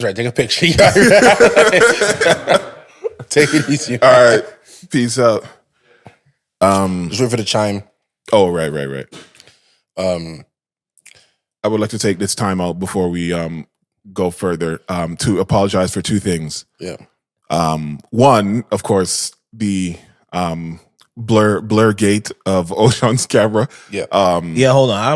Right, take a picture. Take it easy. All right. Peace out. Just wait for the chime. Oh, right. I would like to take this time out before we go further to apologize for two things. Yeah. One, of course, the blur gate of OShauN's camera. Yeah. Yeah, hold on. I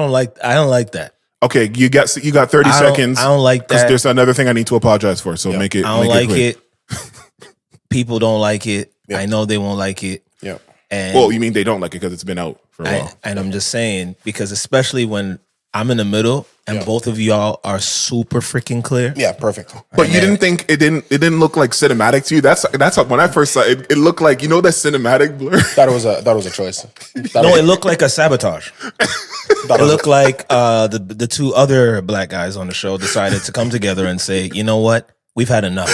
don't like that. Okay, you got 30 seconds. I don't like that. Because there's another thing I need to apologize for. So make it. I don't like it. People don't like it. Yeah. I know they won't like it. Yeah. And Well, you mean they don't like it because it's been out for a while? And I'm just saying, because especially when I'm in the middle and both of y'all are super freaking clear. Yeah, perfect. But you didn't think it didn't look like cinematic to you? That's when I first saw it. It looked like, you know, that cinematic blur. Thought it was a choice. It looked like a sabotage. It looked like the two other black guys on the show decided to come together and say, you know what? We've had enough.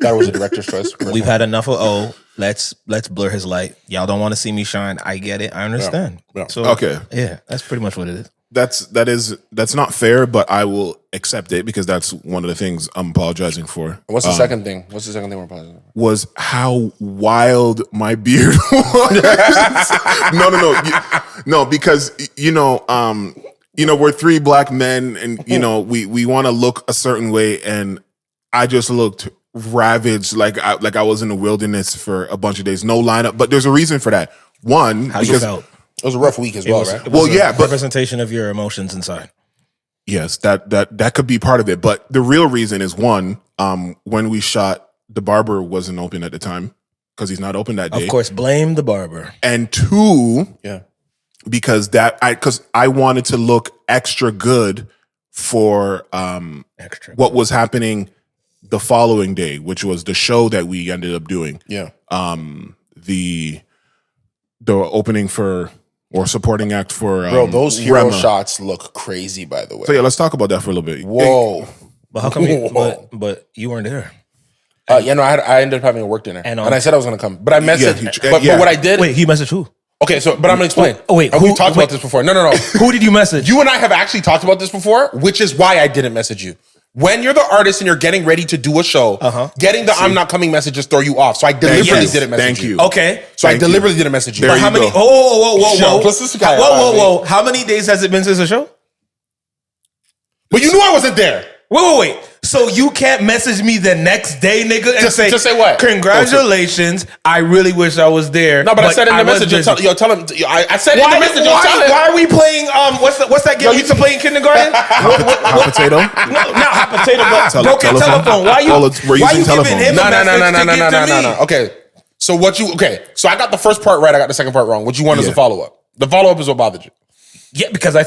That was a director's choice. We've had enough of O. Let's blur his light. Y'all don't want to see me shine. I get it. I understand. Yeah. So Okay. Yeah, that's pretty much what it is. That's not fair, but I will accept it because that's one of the things I'm apologizing for. What's the second thing? What's the second thing we're apologizing for? Was how wild my beard was. No, because we're three black men, and we want to look a certain way, and I just looked ravaged, like I was in the wilderness for a bunch of days, no lineup. But there's a reason for that. One, How you felt? It was a rough week as well, right? It was but representation of your emotions inside. yes, that could be part of it. But the real reason is one, when we shot, the barber wasn't open at the time because he's not open that day. Of course, blame the barber. And two, Yeah. because I wanted to look extra good for what was happening the following day, which was the show that we ended up doing. Yeah. The opening for or supporting act for Bro, those hero REMA. shots look crazy, by the way. So yeah, let's talk about that for a little bit. Whoa. But how come? Whoa. But you weren't there. I ended up having a work dinner, and I said I was going to come, but I messaged. Yeah, but what I did. Wait, he messaged who? Okay, but I'm going to explain. Oh, wait, we talked about this before. No. Who did you message? You and I have actually talked about this before, which is why I didn't message you. When you're the artist and you're getting ready to do a show, getting the I'm not coming messages throw you off. So I deliberately didn't message you. Okay. So I deliberately didn't message you. There But you how many? go. Whoa. How many days has it been since the show? But you knew I wasn't there. Wait. So you can't message me the next day, nigga, and To say what? Congratulations. I really wish I was there. No, but I said in the message, tell him. I said in the message, tell him. Why are we playing? What's that game we used to play in kindergarten? Hot potato? No, not hot potato, but broken telephone. Why you giving him a message to give to me? No. Okay. So So I got the first part right. I got the second part wrong. What you want is a follow up. The follow up is what bothered you. Yeah, because I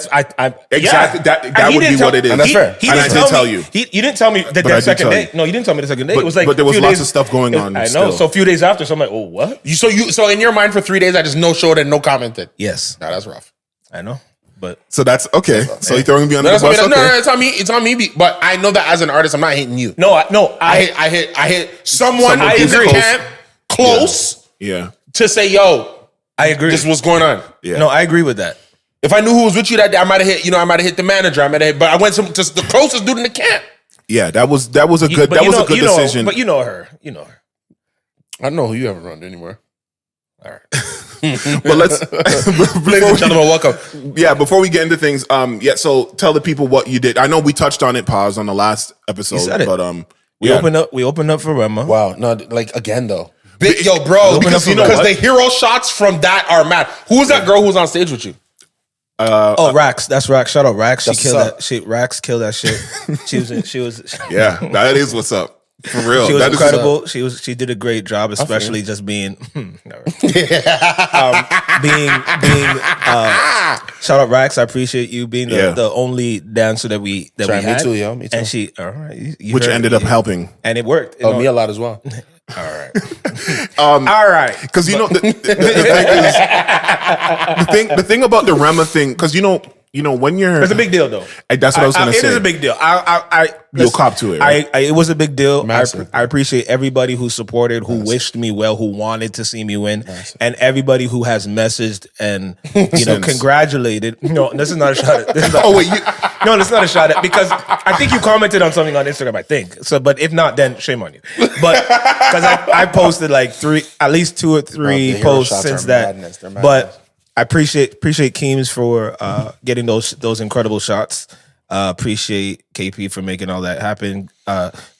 Exactly. That would be what it is. And that's fair. And I did tell you. You didn't tell me that second day. No, you didn't tell me the second day. It was like, but there was lots of stuff going on. I know. still. So a few days after, so I'm like, oh, what? So in your mind for 3 days, I just no showed and no commented. Yes, No, that's rough. I know. But So that's okay. So you're throwing me under the bus. No, Okay. it's on me. It's on me. But I know that as an artist, I'm not hating you. I hit someone I in the agree. camp close Yeah. to say, yo, I agree. this is what's going on. Yeah. No, I agree with that. If I knew who was with you that day, I might have hit the manager. But I went to the closest dude in the camp. Yeah, that was a good decision. But you know her. I don't know who you haven't run anymore. All right. But let's Ladies and gentlemen, welcome. before we get into things, so tell the people what you did. I know we touched on it, pause on the last episode, said it. but We opened up for REMA. Wow, no, like again though. Yo, bro, because the hero shots from that are mad. Who was that girl who was on stage with you? Rax. That's Rax. Shout out Rax. She That's killed what's that shit. Rax killed that shit. She was yeah, that is what's up. For real. She was That is incredible. She did a great job, especially just being shout out Rax. I appreciate you being the only dancer that we had. Me too, yo. Me too. And she all right. which ended up helping. And it worked. Oh, me a lot as well. All right. All right. Because the thing about the REMA thing, because when you're, It's a big deal, though. That's what I was going to say. It is a big deal. You'll cop to it, right? It was a big deal. Massive. I appreciate everybody who supported, who wished me well, who wanted to see me win, and everybody who has messaged and congratulated. No, this is not a shot at. No, it's not a shot at, because I think you commented on something on Instagram. I think so, but if not, then shame on you. But because I posted like at least 2 or 3 posts since that. But I appreciate Keems for getting those incredible shots. Appreciate KP for making all that happen.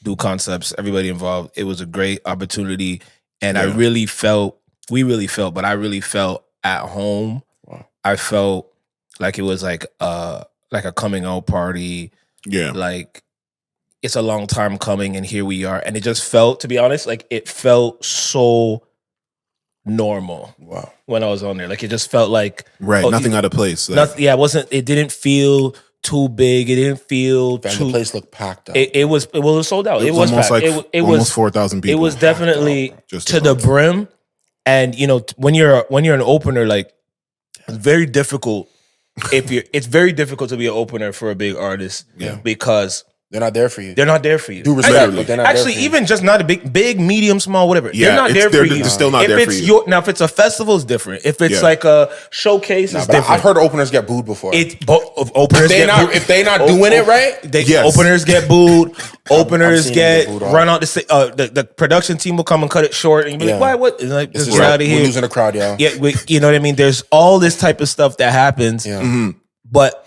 Do Concepts, everybody involved. It was a great opportunity, and I really felt at home. Wow. I felt like it was like a coming out party. Yeah, like it's a long time coming, and here we are. And it just felt, to be honest, like it felt so normal. Wow. When I was on there, like it just felt like nothing out of place. Like, it didn't feel too big. It didn't feel the place looked packed up. It was sold out. It was almost packed. Like it was 4,000 people. It was definitely to the brim. And when you're an opener, like it's very difficult. It's very difficult to be an opener for a big artist, because they're not there for you. They're not there for you. Do respect, but they're not actually, there for you. even just not a big, medium, small, whatever. Yeah, they're not there for you. They're still not there for you. Now, if it's a festival, it's different. If it's like a showcase, it's different. I've heard openers get booed before. Openers if they not doing it right, openers get booed. Openers get run out. The production team will come and cut it short, and you be like, "Why? What? Like, just get out of here." We're losing the crowd, yo. Yeah, you know what I mean. There's all this type of stuff that happens, but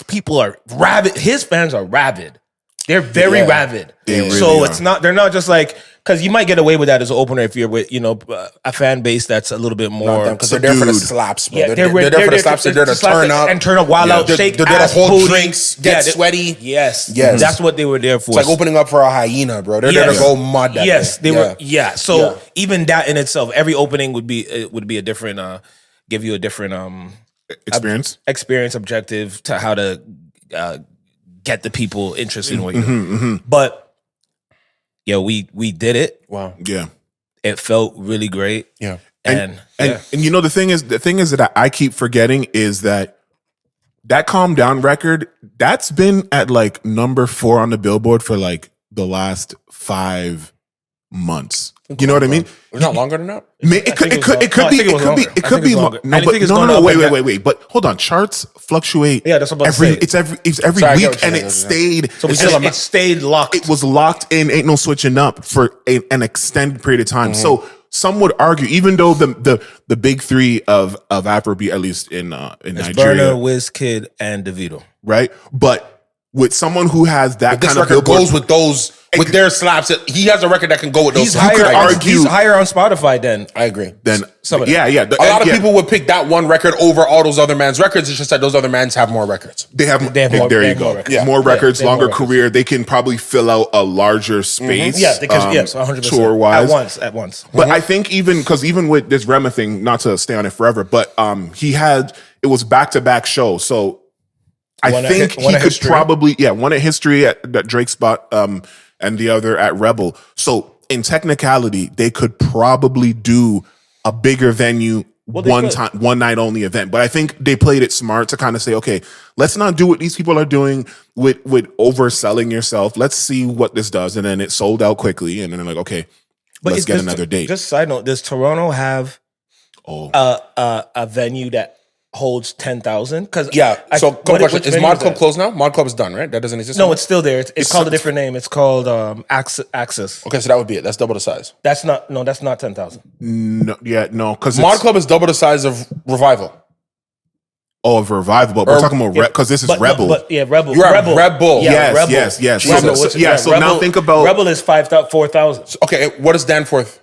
people are rabid. His fans are rabid. They're very rabid. So it's not. They're not just like, because you might get away with that as an opener if you're with a fan base that's a little bit more, because they're there for the slaps. Bro. Yeah, they're there for the slaps. They're there to turn up wild out, shake, they're there to hold drinks, get sweaty. Yes, that's what they were there for. It's like opening up for a hyena, bro. They're there to go mud. They were. Yeah. So even that in itself, every opening would be a different, give you a different experience objective to how to get the people interested in what you're doing. But we did it. Wow. Yeah. It felt really great. Yeah. And the thing is that I keep forgetting is that Calm Down record, that's been at like number 4 on the Billboard for like the last 5 months. You know what I mean? It's not longer than that. It could be longer. No. Wait. But hold on, charts fluctuate. Yeah, that's what I'm saying. It's every week, and it stayed. So it stayed locked. It was locked in. Ain't no switching up for an extended period of time. So some would argue, even though the big 3 of Afrobeat, at least in Nigeria, Burner, Wizkid, and Davido, right? But with someone who has that kind of record goes with those. With their slaps, he has a record that can go with those. He's higher on Spotify than I agree. Then some of them. A lot of people would pick that one record over all those other man's records. It's just that those other man's have more records. They have more. There you go. More records, longer career. They can probably fill out a larger space. Yeah, because 100% tour wise at once. But I think even with this REMA thing, not to stay on it forever, but it was back-to-back shows, so I think he could probably one at History at that Drake spot. And the other at Rebel. So in technicality, they could probably do a bigger venue, one night only event. But I think they played it smart to kind of say, okay, let's not do what these people are doing with overselling yourself. Let's see what this does. And then it sold out quickly. And then they're like, okay, let's get another date. Just side note, does Toronto have a venue that holds 10,000? Because so question: is Mod Club closed now? Mod Club is done, right? That doesn't exist. No, it's still there. It's called a different name. It's called Access. Okay, so that would be it. That's double the size. That's not 10,000. No, because Mod Club is double the size of Revival. Oh, of Revival, but we're talking about because this is Rebel. Rebel. You're right, Rebel. Yeah, Rebel. Yes. So now think about Rebel is 4,000. Okay, what is Danforth?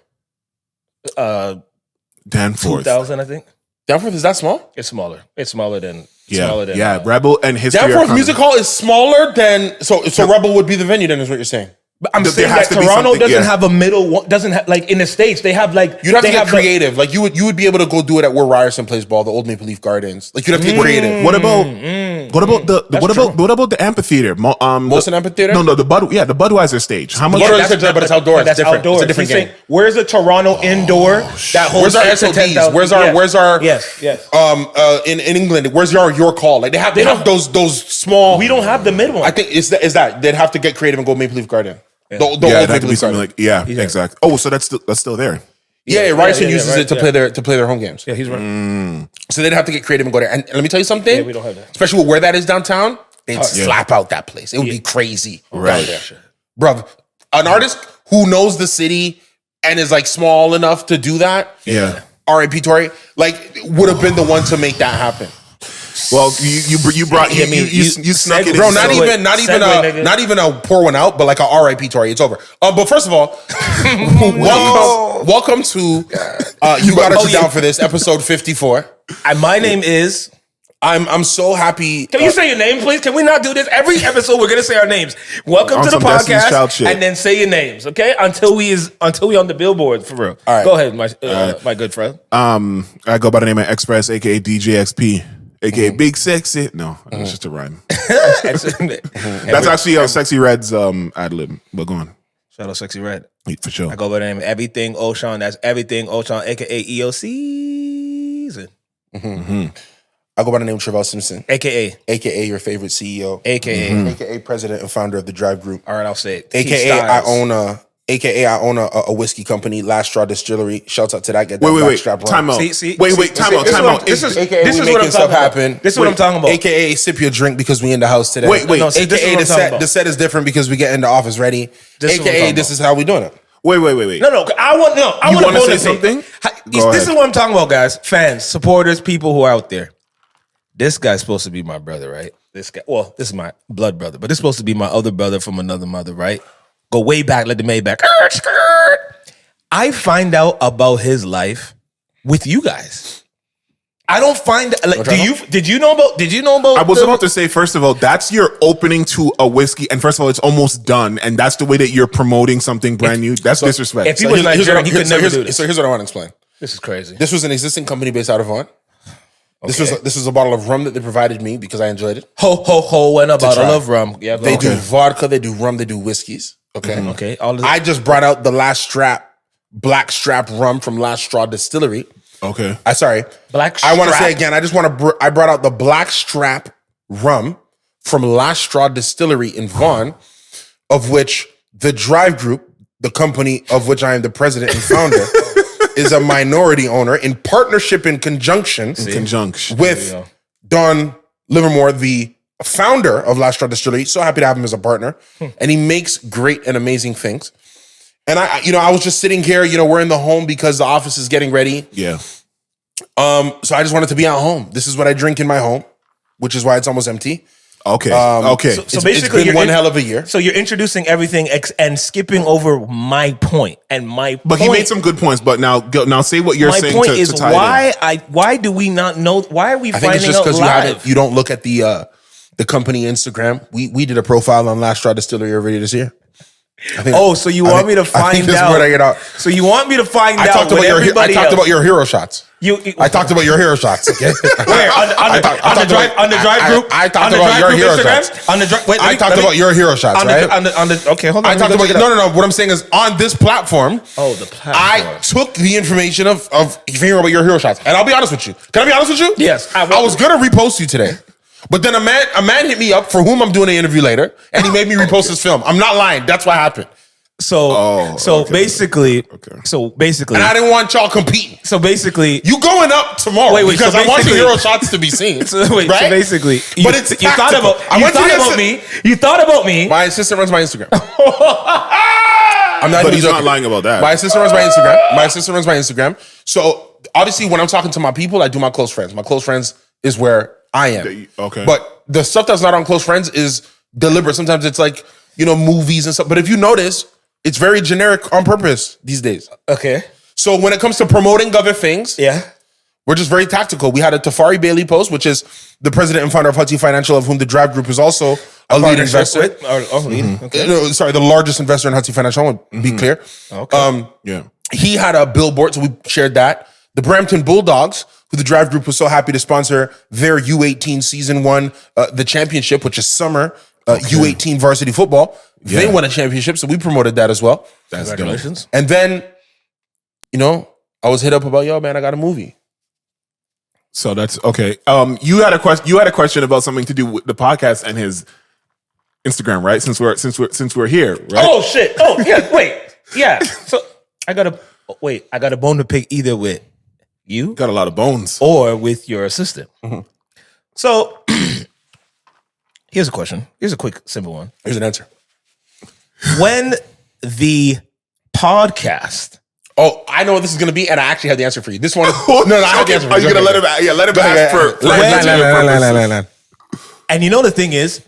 Danforth 2,000, I think. Danforth is that small? It's smaller. It's smaller than Rebel and History. Danforth Music Hall is smaller than so Rebel would be the venue then, is what you're saying. But I'm There saying has that to be Toronto something- doesn't yeah. have a middle one, doesn't have, like in the States, they have like You'd have to they get the- creative. Like you would be able to go do it at where Ryerson plays ball, the old Maple Leaf Gardens. Like you'd have to get creative. What about what about the amphitheater? Molson Amphitheater? No, the Budweiser stage. How much? Budweiser, but it's outdoors. That's It's different. outdoors. It's a different He's game. saying, where's the Toronto indoor that holds Where's our 8 to SODs? 10,000? Where's our yes. in England? Where's your call? Like they have don't- those small. We don't have the mid one. I think is that they'd have to get creative and go Maple Leaf Garden. The old Yeah, Maple it'd have to be Leaf something Garden. like exactly. Oh, so that's still there. Yeah, Ryerson yeah, uses right, it to play their home games. Yeah, he's right. So they'd have to get creative and go there. And let me tell you something. Yeah, we don't have that. Especially with where that is downtown, they'd slap out that place. It would be crazy. Right. Bruv, an artist who knows the city and is like small enough to do that, Yeah. R.I.P. Tory, like would have been the one to make that happen. Well, you brought you snuck it in. Bro, Segue, not even a pour one out, but like a R.I.P. Tory. It's over. But first of all, welcome to You Got Us Down for This, episode 54. And my name is. I'm so happy. Can you say your name, please? Can we not do this every episode? We're gonna say our names. Welcome On to the some Destiny's Child podcast, shit. and then say your names, okay? Until we on the billboard for real. All right. Go ahead, my good friend. I go by the name of Express, aka DJXP, aka Big Sexy. No, it's just a rhyme. That's actually Sexy Red's ad lib. But go on. Shout out Sexy Red. For sure. I go by the name of Everything OShauN. That's Everything OShauN, aka EOC. I go by the name of Trivelle Simpson, AKA your favorite CEO, AKA. aka president and founder of the Drive Group, All right, I'll say it. aka I own a whiskey company, Last Straw Distillery. Shouts out to that. Get that Wait. blackstrap rum. Time out. See, Wait. Time out. This is AKA this we is what making I'm stuff talking about. happen. This is what I'm talking about. AKA sip your drink because we in the house today. Wait. No, see, this is AKA what I'm the talking set. about. The set is different because we get in the office ready. This is what I'm AKA talking this about. is how we doing it. Wait. No, I want You to wanna say something? Go This is ahead. what I'm talking about, guys. Fans, supporters, people who are out there. This guy's supposed to be my brother, right? This guy. Well, this is my blood brother, but this is supposed to be my other brother from another mother, right? Go way back, let the Maybach. I find out about his life with you guys. I don't find like. Did you know about? I was about to say, first of all, that's your opening to a whiskey, and first of all, it's almost done, and that's the way that you're promoting something brand new. That's disrespect. if he was Nigerian, he could never do this. So here's what I want to explain. This is crazy. This was an existing company based out of Vaughan. This was a bottle of rum that they provided me because I enjoyed it. Ho, and a bottle try. of rum. Yeah, They do vodka, they do rum, they do whiskeys. Okay. Okay. All I just brought out the black strap rum from Last Straw Distillery. Okay. Black I want to Strap. say again, I brought out the black strap rum from Last Straw Distillery in Vaughan, of which the Drive Group, the company of which I am the president and founder, is a minority owner in partnership in conjunction with Don Livermore, the founder of Last Straw Distillery. So happy to have him as a partner. And he makes great and amazing things. And I was just sitting here, we're in the home because the office is getting ready. Yeah. So I just wanted to be at home. This is what I drink in my home, which is why it's almost empty. Okay. So basically, it's been one hell of a year. So you're introducing everything and skipping over my point. And But he made some good points. But now say what you're saying. My point to is tie it in. why do we not know? Why are we I think it's finding just out because live? you don't look at the company Instagram. We did a profile on Last Straw Distillery already this year. So you want me to find this is out? where I get out. So you want me to find I out? talked about your hero shots. I talked about your hero shots. Okay. Where on the drive group? I talked about your hero shots. On the drive. Wait, I talked about your hero shots, right? Okay, hold on. I talked about no. What I'm saying is on this platform. Oh, the platform. I took the information of hearing about your hero shots, and I'll be honest with you. Can I be honest with you? Yes, I was gonna repost you today, but then a man hit me up for whom I'm doing an interview later, and he made me repost his film. I'm not lying. That's what happened. Basically, and I didn't want y'all competing. So basically, you going up tomorrow? Wait, because I want your hero shots to be seen. So right? basically, but it's you thought about me. You thought about me. My assistant runs my Instagram. I'm not. But he's not lying about that. My assistant runs my Instagram. So obviously, when I'm talking to my people, I do my close friends. My close friends is where I am. Okay. But the stuff that's not on close friends is deliberate. Sometimes it's like movies and stuff. But if you notice, it's very generic on purpose these days. Okay. So when it comes to promoting other things, Yeah. We're just very tactical. We had a Tafari Bailey post, which is the president and founder of Hudson Financial, of whom the Drive Group is also a lead investor. Okay. No, sorry, the largest investor in Hudson Financial. I want to be clear. Okay. He had a billboard, so we shared that. The Brampton Bulldogs, who the Drive Group was so happy to sponsor their U18 season 1, the championship, which is summer U18 varsity football. They won a championship, so we promoted that as well. Congratulations. Dope. And then, I was hit up about, yo, man, I got a movie. So that's okay. You had a question. You had a question about something to do with the podcast and his Instagram, right? Since we're here, right? Oh shit! Oh yeah, wait, yeah. So I got a bone to pick either with you, Got a lot of bones, or with your assistant. So here's a question. Here's a quick, simple one. Here's an answer. When the podcast. Oh, I know what this is going to be, and I actually have the answer for you. This one, no, I have the answer for Are you. you going to let him? Yeah, let him ask for. And you know the thing is,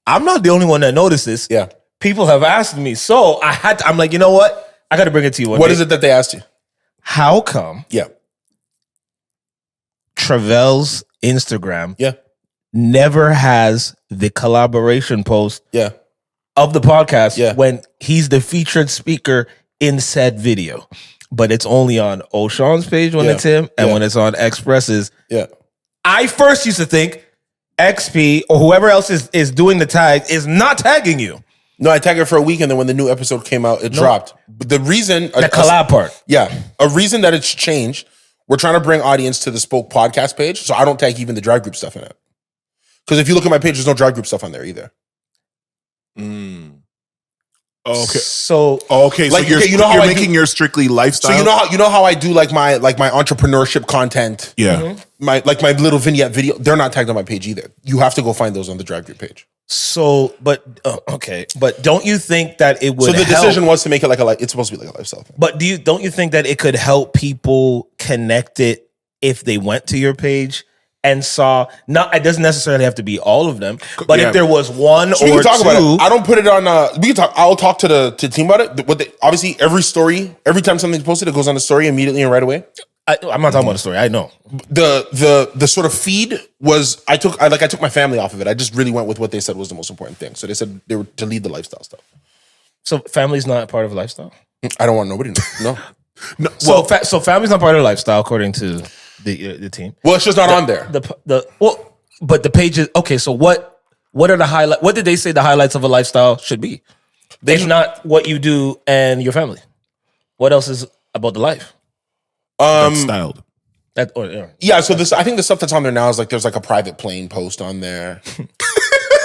I'm not the only one that noticed this. Yeah, people have asked me, so I'm like, you know what? I got to bring it to you. What is it that they asked you? How come? Yeah, Trivelle's Instagram. Never has the collaboration post. Of the podcast. When he's the featured speaker in said video, but it's only on OShauN's page when it's him, and when it's on Express's. I first used to think XP or whoever else is doing the tag is not tagging you. No, I tagged it for a week, and then when the new episode came out, it dropped. But the reason the collab part, a reason that it's changed. We're trying to bring audience to the Spoke podcast page, so I don't tag even the Drive Group stuff in it. Because if you look at my page, there's no Drive Group stuff on there either. Okay. So you're making your strictly lifestyle. So you know how I do like my entrepreneurship content. My little vignette video. They're not tagged on my page either. You have to go find those on the Drive Group page. So, but don't you think that it would? So the decision was to make it it's supposed to be like a lifestyle thing. But don't you think that it could help people connect it if they went to your page and saw? It doesn't necessarily have to be all of them, but if there was one or we can talk two, about it. I don't put it on. We can talk. I'll talk to the team about it. Obviously, every time something's posted, it goes on the story immediately and right away. I'm not talking about the story. I know the sort of feed was I took my family off of it. I just really went with what they said was the most important thing. So they said they were to lead the lifestyle stuff. So family's not part of a lifestyle. I don't want nobody to know. No. So family's not part of the lifestyle according to the team. Well, it's just not on there. But the page is okay. So what are the highlight? What did they say the highlights of a lifestyle should be? It's not what you do and your family. What else is about the life? That's styled. Yeah. So I think the stuff that's on there now is there's a private plane post on there.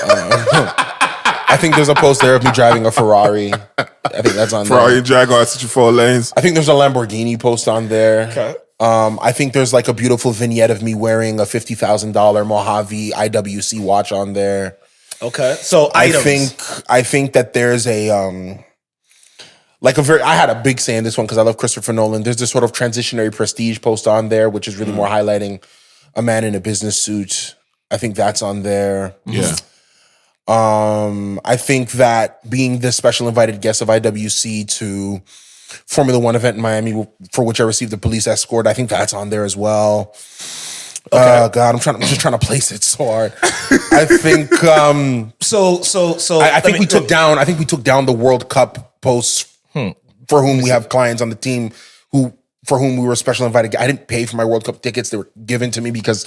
I think there's a post there of me driving a Ferrari. I think that's on Ferrari there. Jaguar, such 4 lanes. I think there's a Lamborghini post on there. Okay. I think there's a beautiful vignette of me wearing a $50,000 Mojave IWC watch on there. Okay. So I think that there's I had a big say in this one because I love Christopher Nolan. There's this sort of transitionary prestige post on there, which is really more highlighting a man in a business suit. I think that's on there. Yeah. I think that being the special invited guest of IWC to Formula One event in Miami, for which I received a police escort, I think that's on there as well. Okay. God, I'm just trying to place it so hard. I think I think we took down the World Cup posts for whom we have clients on the team for whom we were special invited. I didn't pay for my World Cup tickets; they were given to me because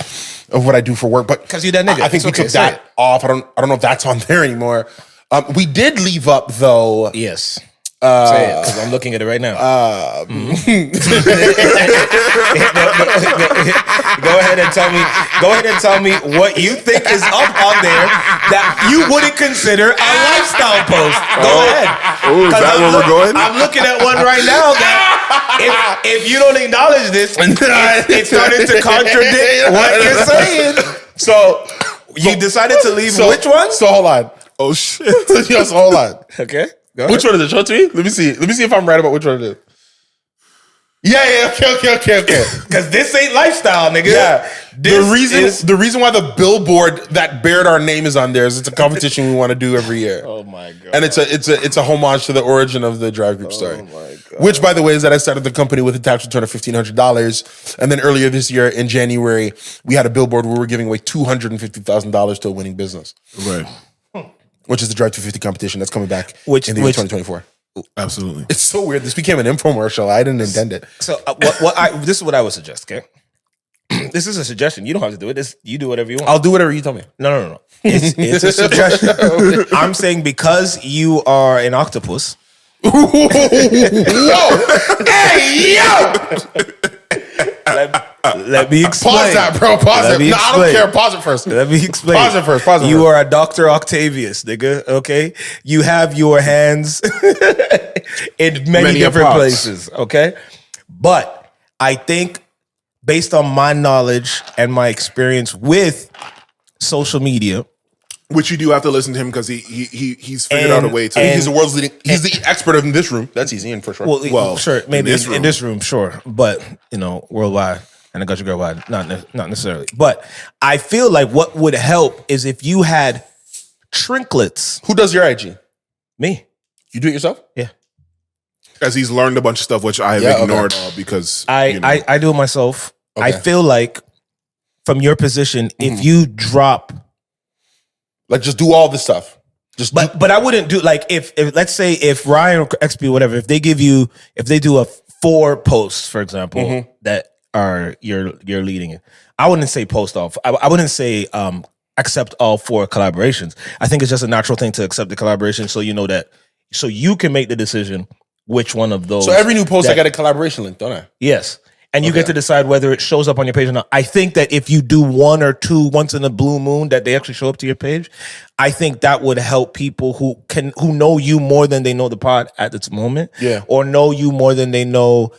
of what I do for work. But because you that nigga, I think we took that off. I don't know if that's on there anymore. We did leave up though. Yes. Say it, because I'm looking at it right now. Go ahead and tell me what you think is up on there that you wouldn't consider a lifestyle post. Go ahead. Oh, is that where we're going? I'm looking at one right now that if you don't acknowledge this, it's starting to contradict what you're saying. So you decided to leave which one? So hold on. Oh shit. Yes, hold on. Okay. Which one is it? Show it to me. Let me see. Let me see if I'm right about which one it is. Yeah, okay. Because this ain't lifestyle, nigga. Yeah. This The reason why the billboard that bared our name is on there is it's a competition we want to do every year. Oh my god! And it's a homage to the origin of the Drive Group story. Oh my god! Which, by the way, is that I started the company with a tax return of $1,500, and then earlier this year in January we had a billboard where we were giving away $250,000 to a winning business. Right. Which is the Drive 250 competition that's coming back in the year 2024. Absolutely. It's so weird. This became an infomercial. I didn't intend it. So this is what I would suggest. Okay, this is a suggestion. You don't have to do it. You do whatever you want. I'll do whatever you tell me. No. It's a suggestion. I'm saying because you are an octopus. Whoa! Hey, yo! Let me explain. Pause that, bro. Pause it. No, I don't care. Pause it first. Let me explain. Pause it first. You are a Dr. Octavius, nigga. Okay? You have your hands in many different places. Okay? But I think based on my knowledge and my experience with social media, which you do have to listen to him because he's figured out a way to. He's the world's leading. He's the expert in this room. That's easy, and for sure. Well, sure, maybe in this room, sure, but worldwide and a country girl wide, not necessarily. But I feel like what would help is if you had trinklets. Who does your IG? Me. You do it yourself? Yeah. As he's learned a bunch of stuff, which I have ignored because I do it myself. Okay. I feel like from your position, if you drop. Like, just do all this stuff. But I wouldn't do like if let's say if Ryan or XP whatever if they do a 4 posts for example that are you're leading it, I wouldn't say post off. I wouldn't say accept all 4 collaborations. I think it's just a natural thing to accept the collaboration so you know that so you can make the decision which one of those. So every new post I got a collaboration link, don't I? Yes. And you get to decide whether it shows up on your page or not. I think that if you do 1 or 2 once in a blue moon that they actually show up to your page, I think that would help people who know you more than they know the pod at this moment, or know you more than they know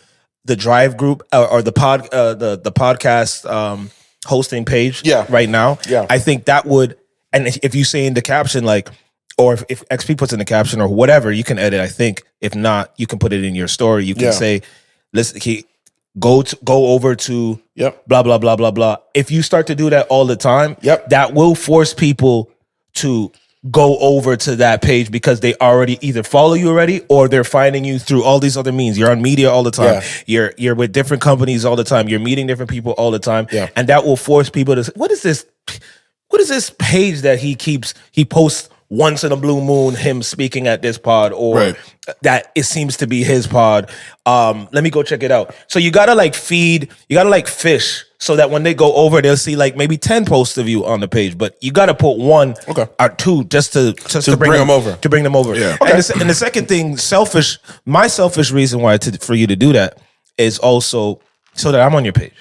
the Drive Group or the podcast hosting page right now. Yeah. I think that would, and if you say in the caption like, or if XP puts in the caption or whatever, you can edit. I think if not, you can put it in your story. You can say, listen, go over to blah, blah, blah, blah, blah. If you start to do that all the time, that will force people to go over to that page because they already either follow you already or they're finding you through all these other means. You're on media all the time. You're with different companies all the time. You're meeting different people all the time. And that will force people to say, what is this page that he posts once in a blue moon, him speaking at this pod, or that it seems to be his pod. Let me go check it out. So you gotta fish so that when they go over, they'll see like maybe 10 posts of you on the page, but you gotta put 1 or 2 just to bring them over. To bring them over. Yeah. Okay. And the second thing, my selfish reason why for you to do that is also so that I'm on your page.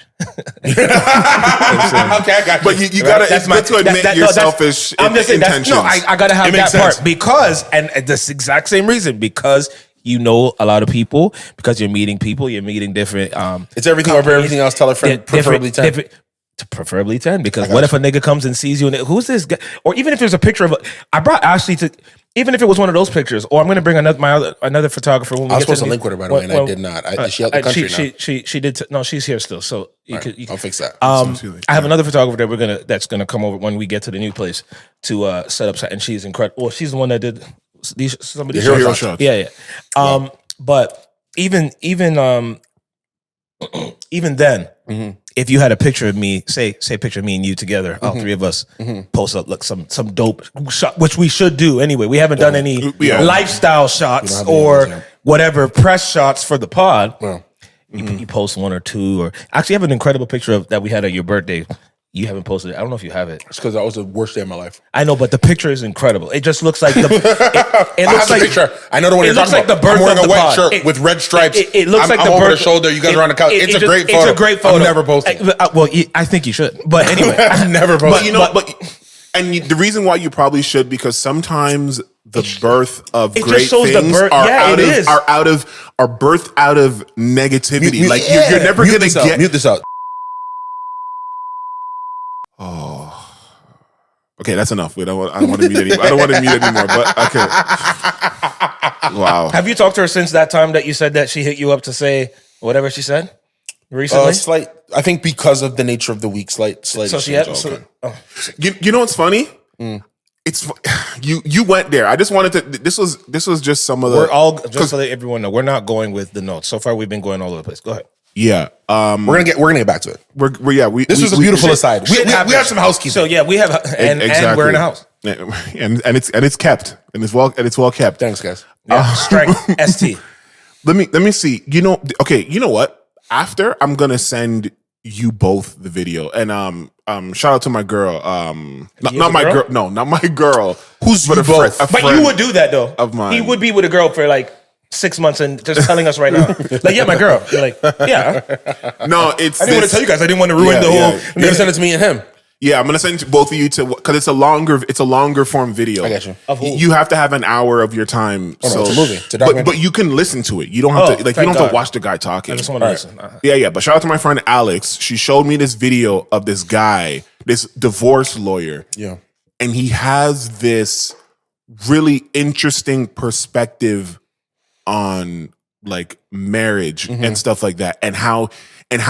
Okay, I got you. But you gotta, it's good to admit your selfish intentions. I gotta have that part because, and this exact same reason, because you know a lot of people, because you're meeting people, you're meeting different. It's everything over everything else. Tell a friend, preferably 10. Preferably 10, because what if a nigga comes and sees you and who's this guy? Or even if there's a picture of, I brought Ashley to. Even if it was one of those pictures, or I'm going to bring another photographer. When we I was supposed to link with her, by the way, and I did not. Is she out the country now? She did. No, she's here still. So you could. I'll fix that. I have another photographer that that's gonna come over when we get to the new place to set up. And she's incredible. Well, she's the one that did somebody hero shots. Yeah. But even then. If you had a picture of me, say a picture of me and you together, all 3 of us, post up like some dope shot, which we should do anyway. We haven't done any lifestyle shots or whatever press shots for the pod. You post 1 or 2, or actually have an incredible picture of that we had at your birthday. You haven't posted it. I don't know if you have it. It's because that was the worst day of my life. I know, but the picture is incredible. It just looks like it looks like the picture. I know the one you're talking about. I'm wearing a white shirt with red stripes. It looks like I'm over the shoulder. You guys are on the couch. It's a great photo. It's a great photo. I've never posted. Well, I think you should. But anyway, I've never posted. And the reason why you probably should, because sometimes the birth of great things are birthed out of negativity. Like you're never gonna get. Mute this out. Oh, okay, that's enough. I don't want to mute anymore. I don't want to mute anymore. But okay. Wow. Have you talked to her since that time that you said that she hit you up to say, whatever she said recently. Slight. I think because of the nature of the week, slight. So she had. You know what's funny? It's you went there. I just wanted to. This was just some of the. We're all just to let everyone know we're not going with the notes. So far, we've been going all over the place. Go ahead. Yeah, we're gonna get back to it. This was a beautiful aside. We have some housekeeping. So yeah, we have and we're in a house. And it's kept and it's well kept. Thanks, guys. Strength ST. Let me see. You know what? After I'm gonna send you both the video and shout out to my girl. Not my girl. No, not my girl. Who's but a both? But you would do that though. Of mine. He would be with a girl for like 6 months and just telling us right now, like, yeah, my girl. You're like, yeah. No, it's. I didn't want to tell you guys. I didn't want to ruin the whole. You're gonna send it to me and him. Yeah, I'm gonna send it to both of you because it's a longer form video. I got you. You have to have an hour of your time. Oh, no, it's a movie. It's a documentary. But you can listen to it. You don't have to you don't have to watch the guy talking. I just want to listen. Yeah. But shout out to my friend Alex. She showed me this video of this guy, this divorce lawyer. Yeah. And he has this really interesting perspective on like marriage and stuff like that, and how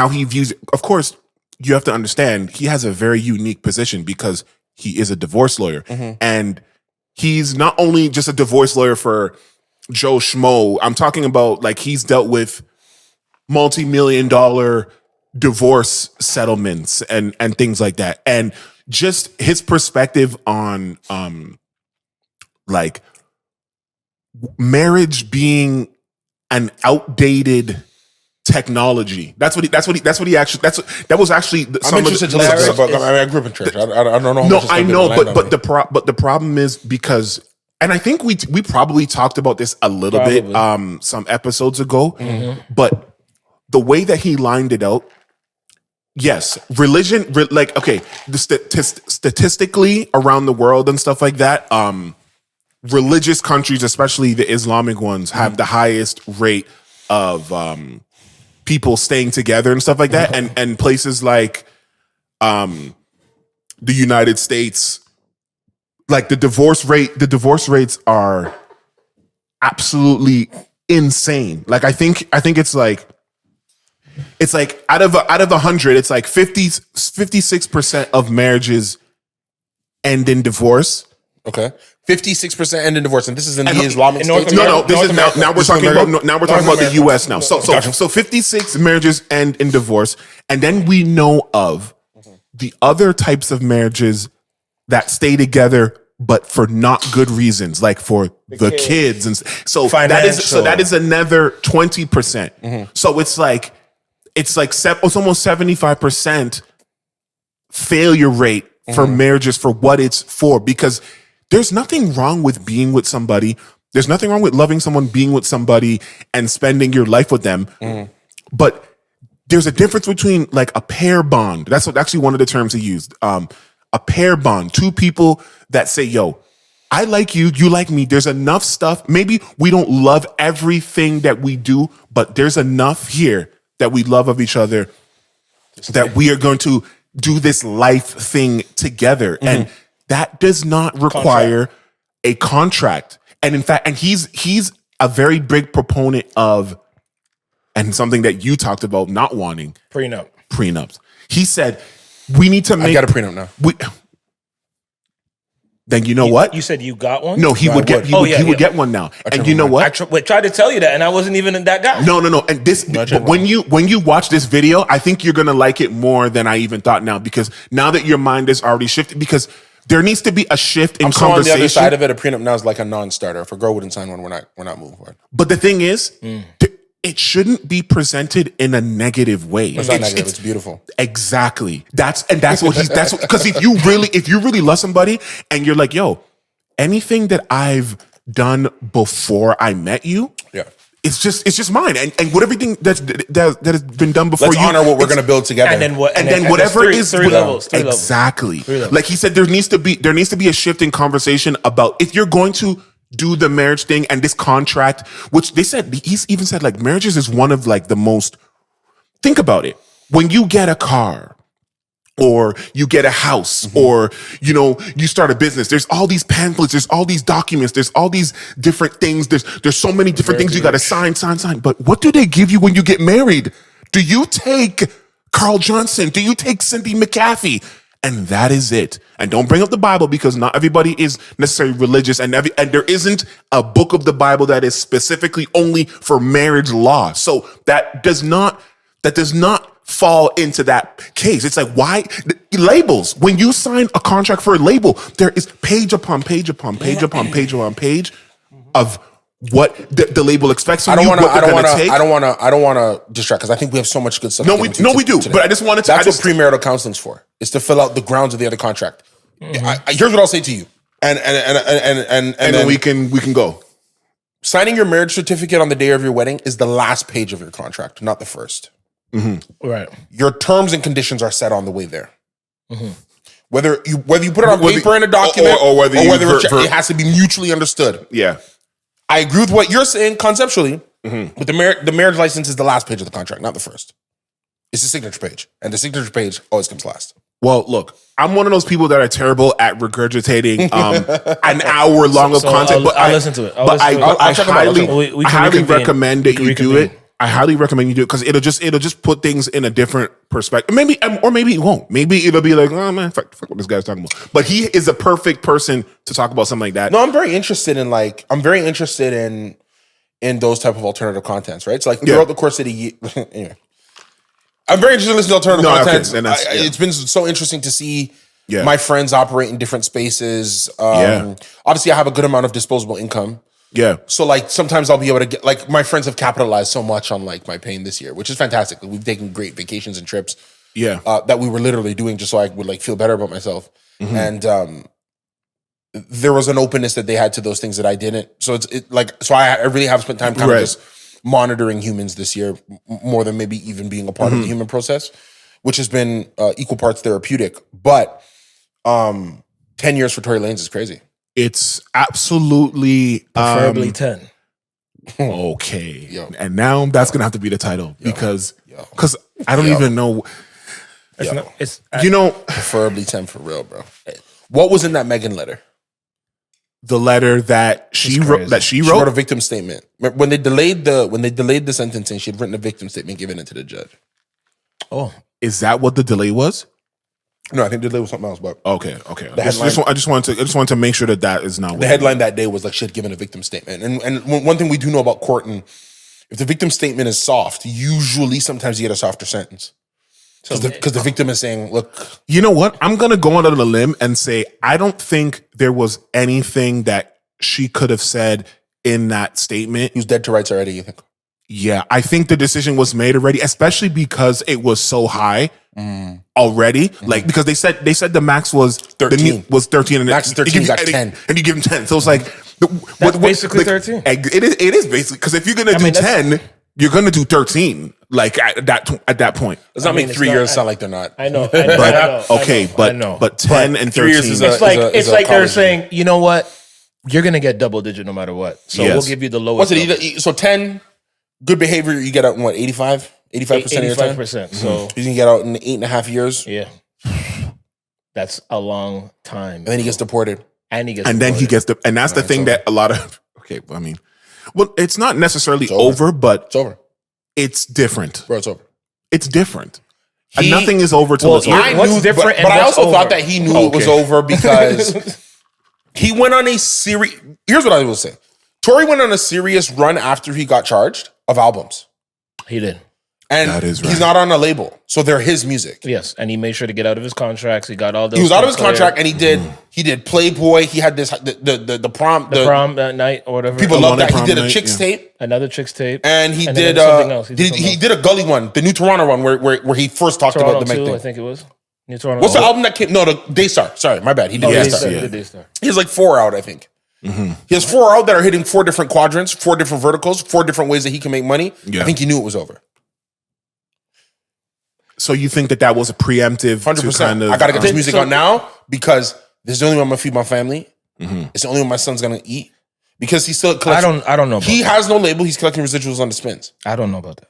he views it. Of course, you have to understand he has a very unique position because he is a divorce lawyer, and he's not only just a divorce lawyer for Joe Schmo. I'm talking about like he's dealt with multi-million-dollar divorce settlements and things like that, and just his perspective on like marriage being an outdated technology. That was actually. I'm interested to listen. But I grew up in church. I don't know. No, I know, but the problem is because, and I think we probably talked about this a little bit some episodes ago. But the way that he lined it out, yes, religion, statistically around the world and stuff like that, religious countries, especially the Islamic ones, have the highest rate of people staying together and stuff like that, and places like the United States, like the divorce rates are absolutely insane. Like I think it's like out of 100, it's like 56% of marriages end in divorce. Okay, 56% end in divorce, and this is in the Islamic states. No, this is now we're talking about the U.S. now. So 56 marriages end in divorce, and then we know of the other types of marriages that stay together, but for not good reasons, like for the kids, and so that is another 20%. So it's almost 75% failure rate for marriages for what it's for, because there's nothing wrong with being with somebody. There's nothing wrong with loving someone, being with somebody, and spending your life with them. But there's a difference between like a pair bond. That's actually one of the terms he used. A pair bond. Two people that say, yo, I like you, you like me. There's enough stuff. Maybe we don't love everything that we do, but there's enough here that we love of each other that we are going to do this life thing together. And that does not require a contract. And in fact, and he's a very big proponent of, and something that you talked about not wanting, prenups. He said, we need to make. I got a prenup now. Then you know what? You said you got one? No, he would get get one now. And you know what? I tried to tell you that, and I wasn't even that guy. No. And this, when you watch this video, I think you're gonna like it more than I even thought now, because now that your mind is already shifted, because there needs to be a shift in conversation. On the other side of it, a prenup now is like a non-starter. If a girl wouldn't sign one, we're not moving forward. But the thing is, it shouldn't be presented in a negative way. It's not negative. It's beautiful. Exactly. That's because if you really love somebody and you're like, yo, anything that I've done before I met you, it's just mine. And what everything that has been done before, let's honor what we're going to build together. And then whatever is three levels. Exactly. 3 levels. Like he said, there needs to be a shift in conversation about if you're going to do the marriage thing and this contract, which he's even said like marriages is one of like the most, think about it. When you get a car or you get a house, or, you know, you start a business. There's all these pamphlets, there's all these documents, there's all these different things. There's so many different things you got to sign. But what do they give you when you get married? Do you take Carl Johnson? Do you take Cindy McAfee? And that is it. And don't bring up the Bible, because not everybody is necessarily religious, and there isn't a book of the Bible that is specifically only for marriage law. So that does not fall into that case. It's like, why labels? When you sign a contract for a label, there is page upon page upon page upon page upon page of what the label expects from you. I don't want to distract, because I think we have so much good stuff. No, we do. Today. But I just wanted to. That's what premarital counseling's for. Is to fill out the grounds of the other contract. Here's what I'll say to you, and then we can go. Signing your marriage certificate on the day of your wedding is the last page of your contract, not the first. Right. Your terms and conditions are set on the way there. Whether you put it on paper in a document, or whether it has to be mutually understood. Yeah. I agree with what you're saying conceptually, but the marriage license is the last page of the contract, not the first. It's the signature page, and the signature page always comes last. Well, look, I'm one of those people that are terrible at regurgitating an hour long of content. But I'll listen to it. I highly recommend that you do it. I highly recommend you do it, because it'll just put things in a different perspective. Maybe it won't. Maybe it'll be like, oh man, fuck what this guy's talking about. But he is a perfect person to talk about something like that. No, I'm very interested in those type of alternative contents, right? So like throughout the course of the year, anyway, I'm very interested in listening to alternative content. Okay. It's been so interesting to see my friends operate in different spaces. Obviously, I have a good amount of disposable income. Yeah. So like sometimes I'll be able to get, like, my friends have capitalized so much on like my pain this year, which is fantastic. We've taken great vacations and trips. Yeah. That we were literally doing just so I would like feel better about myself. And there was an openness that they had to those things that I didn't. So I really have spent time kind of just monitoring humans this year, more than maybe even being a part of the human process, which has been equal parts therapeutic. But 10 years for Tory Lanez is crazy. It's absolutely preferably 10. Okay. And now that's gonna have to be the title, because I don't even know. Preferably 10 for real, bro. What was in that Megan letter? The letter that she wrote. She wrote a victim statement. When they delayed the sentencing, she had written a victim statement, giving it to the judge. Oh, is that what the delay was? No, I think the delay was something else. But okay. I just wanted to make sure that is not the headline that day was like she had given a victim statement. And one thing we do know about court, and if the victim statement is soft, usually sometimes you get a softer sentence. Because the victim is saying, look. You know what? I'm going to go on a limb and say, I don't think there was anything that she could have said in that statement. He was dead to rights already, you think? Yeah, I think the decision was made already, especially because it was so high already. Like, because they said the max was 13. Was 13. And max 13, you got 10. And you give him 10. So it's like. That's basically 13. It is basically. Because if you're going to do 10, you're going to do 13. Like at that point. Let's not make 3 years sound like they're not. I know. But 10 and 13. 3 years it's like they're saying, you know what? You're going to get double digit no matter what. So we'll give you the lowest. What's it? So 10, good behavior, you get out in what, 85%? 85% of your time? 85%. So you can get out in 8.5 years. Yeah. That's a long time. And then he gets deported. And then he gets and that's the thing that a lot of, it's not necessarily over, but it's over. It's different. Bro, it's over. It's different. And nothing is over till it's over. What's different? But I also thought that he knew it was over because he went on a series. Here's what I will say. Tory went on a serious run after he got charged of albums. He did. And that is right. He's not on a label, so they're his music. Yes, and he made sure to get out of his contracts. He got all those. He was out of his contract, and he did Playboy. He had this the prom night or whatever. People love that. He did a Chicks tape, another Chicks tape, and he did something else. He did a Gully one, the new Toronto one, where he first talked about the Meg thing. I think it was New Toronto. What's the album that came? No, the Daystar. Sorry, my bad. He did Daystar. He did Daystar. He has like 4 out, I think. He has 4 out that are hitting 4 different quadrants, 4 different verticals, 4 different ways that he can make money. Yeah. I think he knew it was over. So you think that was a preemptive 100%. I got to get this music out now because this is the only way I'm going to feed my family. It's the only way my son's going to eat. Because he's still collecting. I don't know about He has no label. He's collecting residuals on the spins. I don't know about that.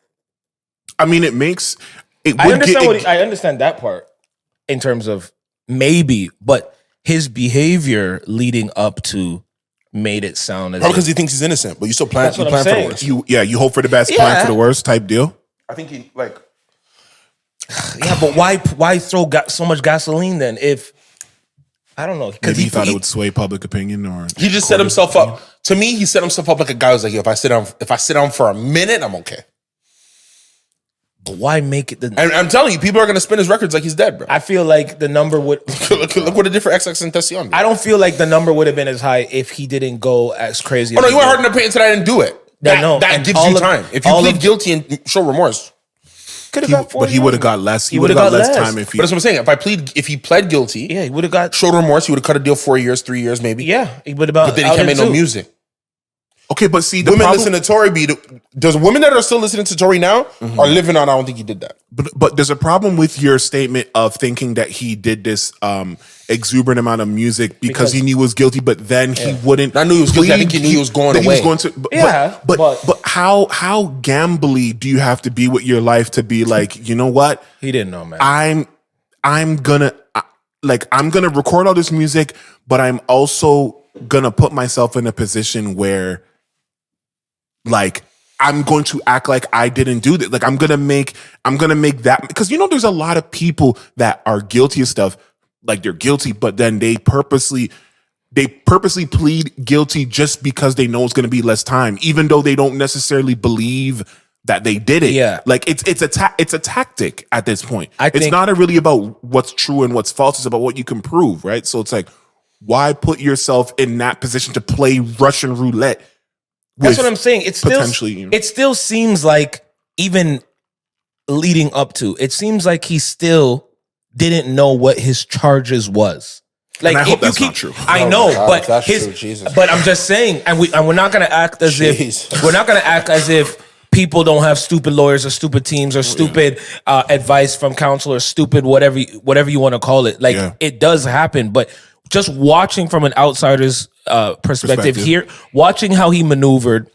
I mean, it makes... I understand that part. in terms of maybe, but his behavior leading up to made it sound as probably because he thinks he's innocent, but you still plan. You plan for the worst. You hope for the best, plan for the worst type deal. I think he like. Yeah, but why throw so much gasoline then? If I don't know, because he thought it would sway public opinion, or he just set himself up. To me, he set himself up like a guy who's like, yo, if I sit down for a minute, I'm okay. But why make it? And I'm telling you, people are gonna spin his records like he's dead, bro. I feel like the number would look what a different XXXTentacion. I don't feel like the number would have been as high if he didn't go as crazy. Oh no, you went hard in the paint until I didn't do it. That gives you time. If you plead guilty and show remorse, could have got 4 but he would have got less. He would have got less time if he. But that's what I'm saying. If he pled guilty, yeah, he would have got showed remorse. He would have cut a deal 4 years, 3 years, maybe. Yeah, he would have. But then he can't make no music. Okay, but see, women listen to Tory beat. There's women that are still listening to Tory now are living on. I don't think he did that. But there's a problem with your statement of thinking that he did this exuberant amount of music because he knew he was guilty, but then he wouldn't. I knew he was guilty. I think he knew he was going away. But how gambly do you have to be with your life to be like, you know what? He didn't know, man. I'm gonna record all this music, but I'm also gonna put myself in a position where, like, I'm going to act like I didn't do that. Like, I'm gonna make that, because there's a lot of people that are guilty of stuff, like they're guilty, but then they purposely plead guilty just because they know it's gonna be less time, even though they don't necessarily believe that they did it. Yeah, like it's a tactic at this point. It's not really about what's true and what's false. It's about what you can prove, right? So it's like, why put yourself in that position to play Russian roulette? That's what I'm saying. It still seems like, even leading up to, it seems like he still didn't know what his charges was. Like, and I hope that's not true. I know, but that's true, Jesus. But I'm just saying, and we're not going to act as if people don't have stupid lawyers or stupid teams or stupid advice from counsel or stupid whatever you want to call it. Like, it does happen, but just watching from an outsider's perspective here, watching how he maneuvered,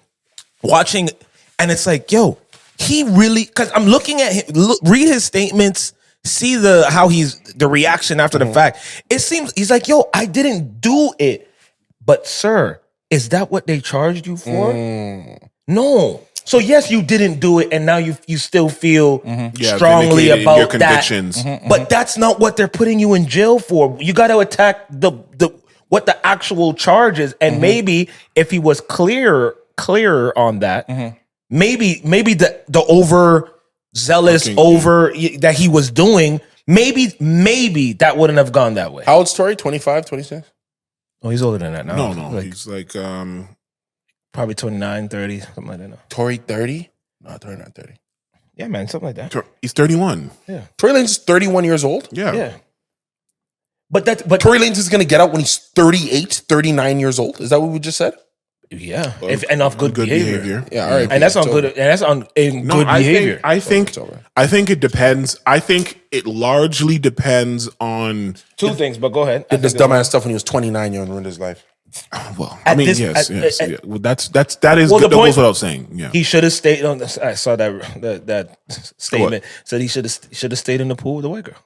and it's like, yo, he really, because I'm looking at him, read his statements, see the reaction after the fact. It seems he's like, yo, I didn't do it, but sir, is that what they charged you for? No. So yes, you didn't do it, and now you still feel strongly about your convictions. But that's not what they're putting you in jail for. You got to attack what the actual charge is, and maybe if he was clearer on that, maybe the overzealous that he was doing, maybe that wouldn't have gone that way. How old's Tory? 25, 26? Oh, he's older than that now. No, he's like probably 29, 30, something like that. No. Tory 30? No, Tory not 30. Yeah, man, something like that. He's 31. Yeah. Tory Lanez is 31 years old? Yeah. But Tory Lanez is going to get out when he's 38, 39 years old? Is that what we just said? Yeah. If enough good behavior. Yeah, all right. And that's on good. And that's on good behavior. I think it depends. I think it largely depends on two things, but go ahead. Did this dumbass stuff when he was 29 and ruined his life. Well, I mean, yes. Well, that goes without saying. Yeah, he should have stayed on. I saw that statement said he should have stayed in the pool with the white girl.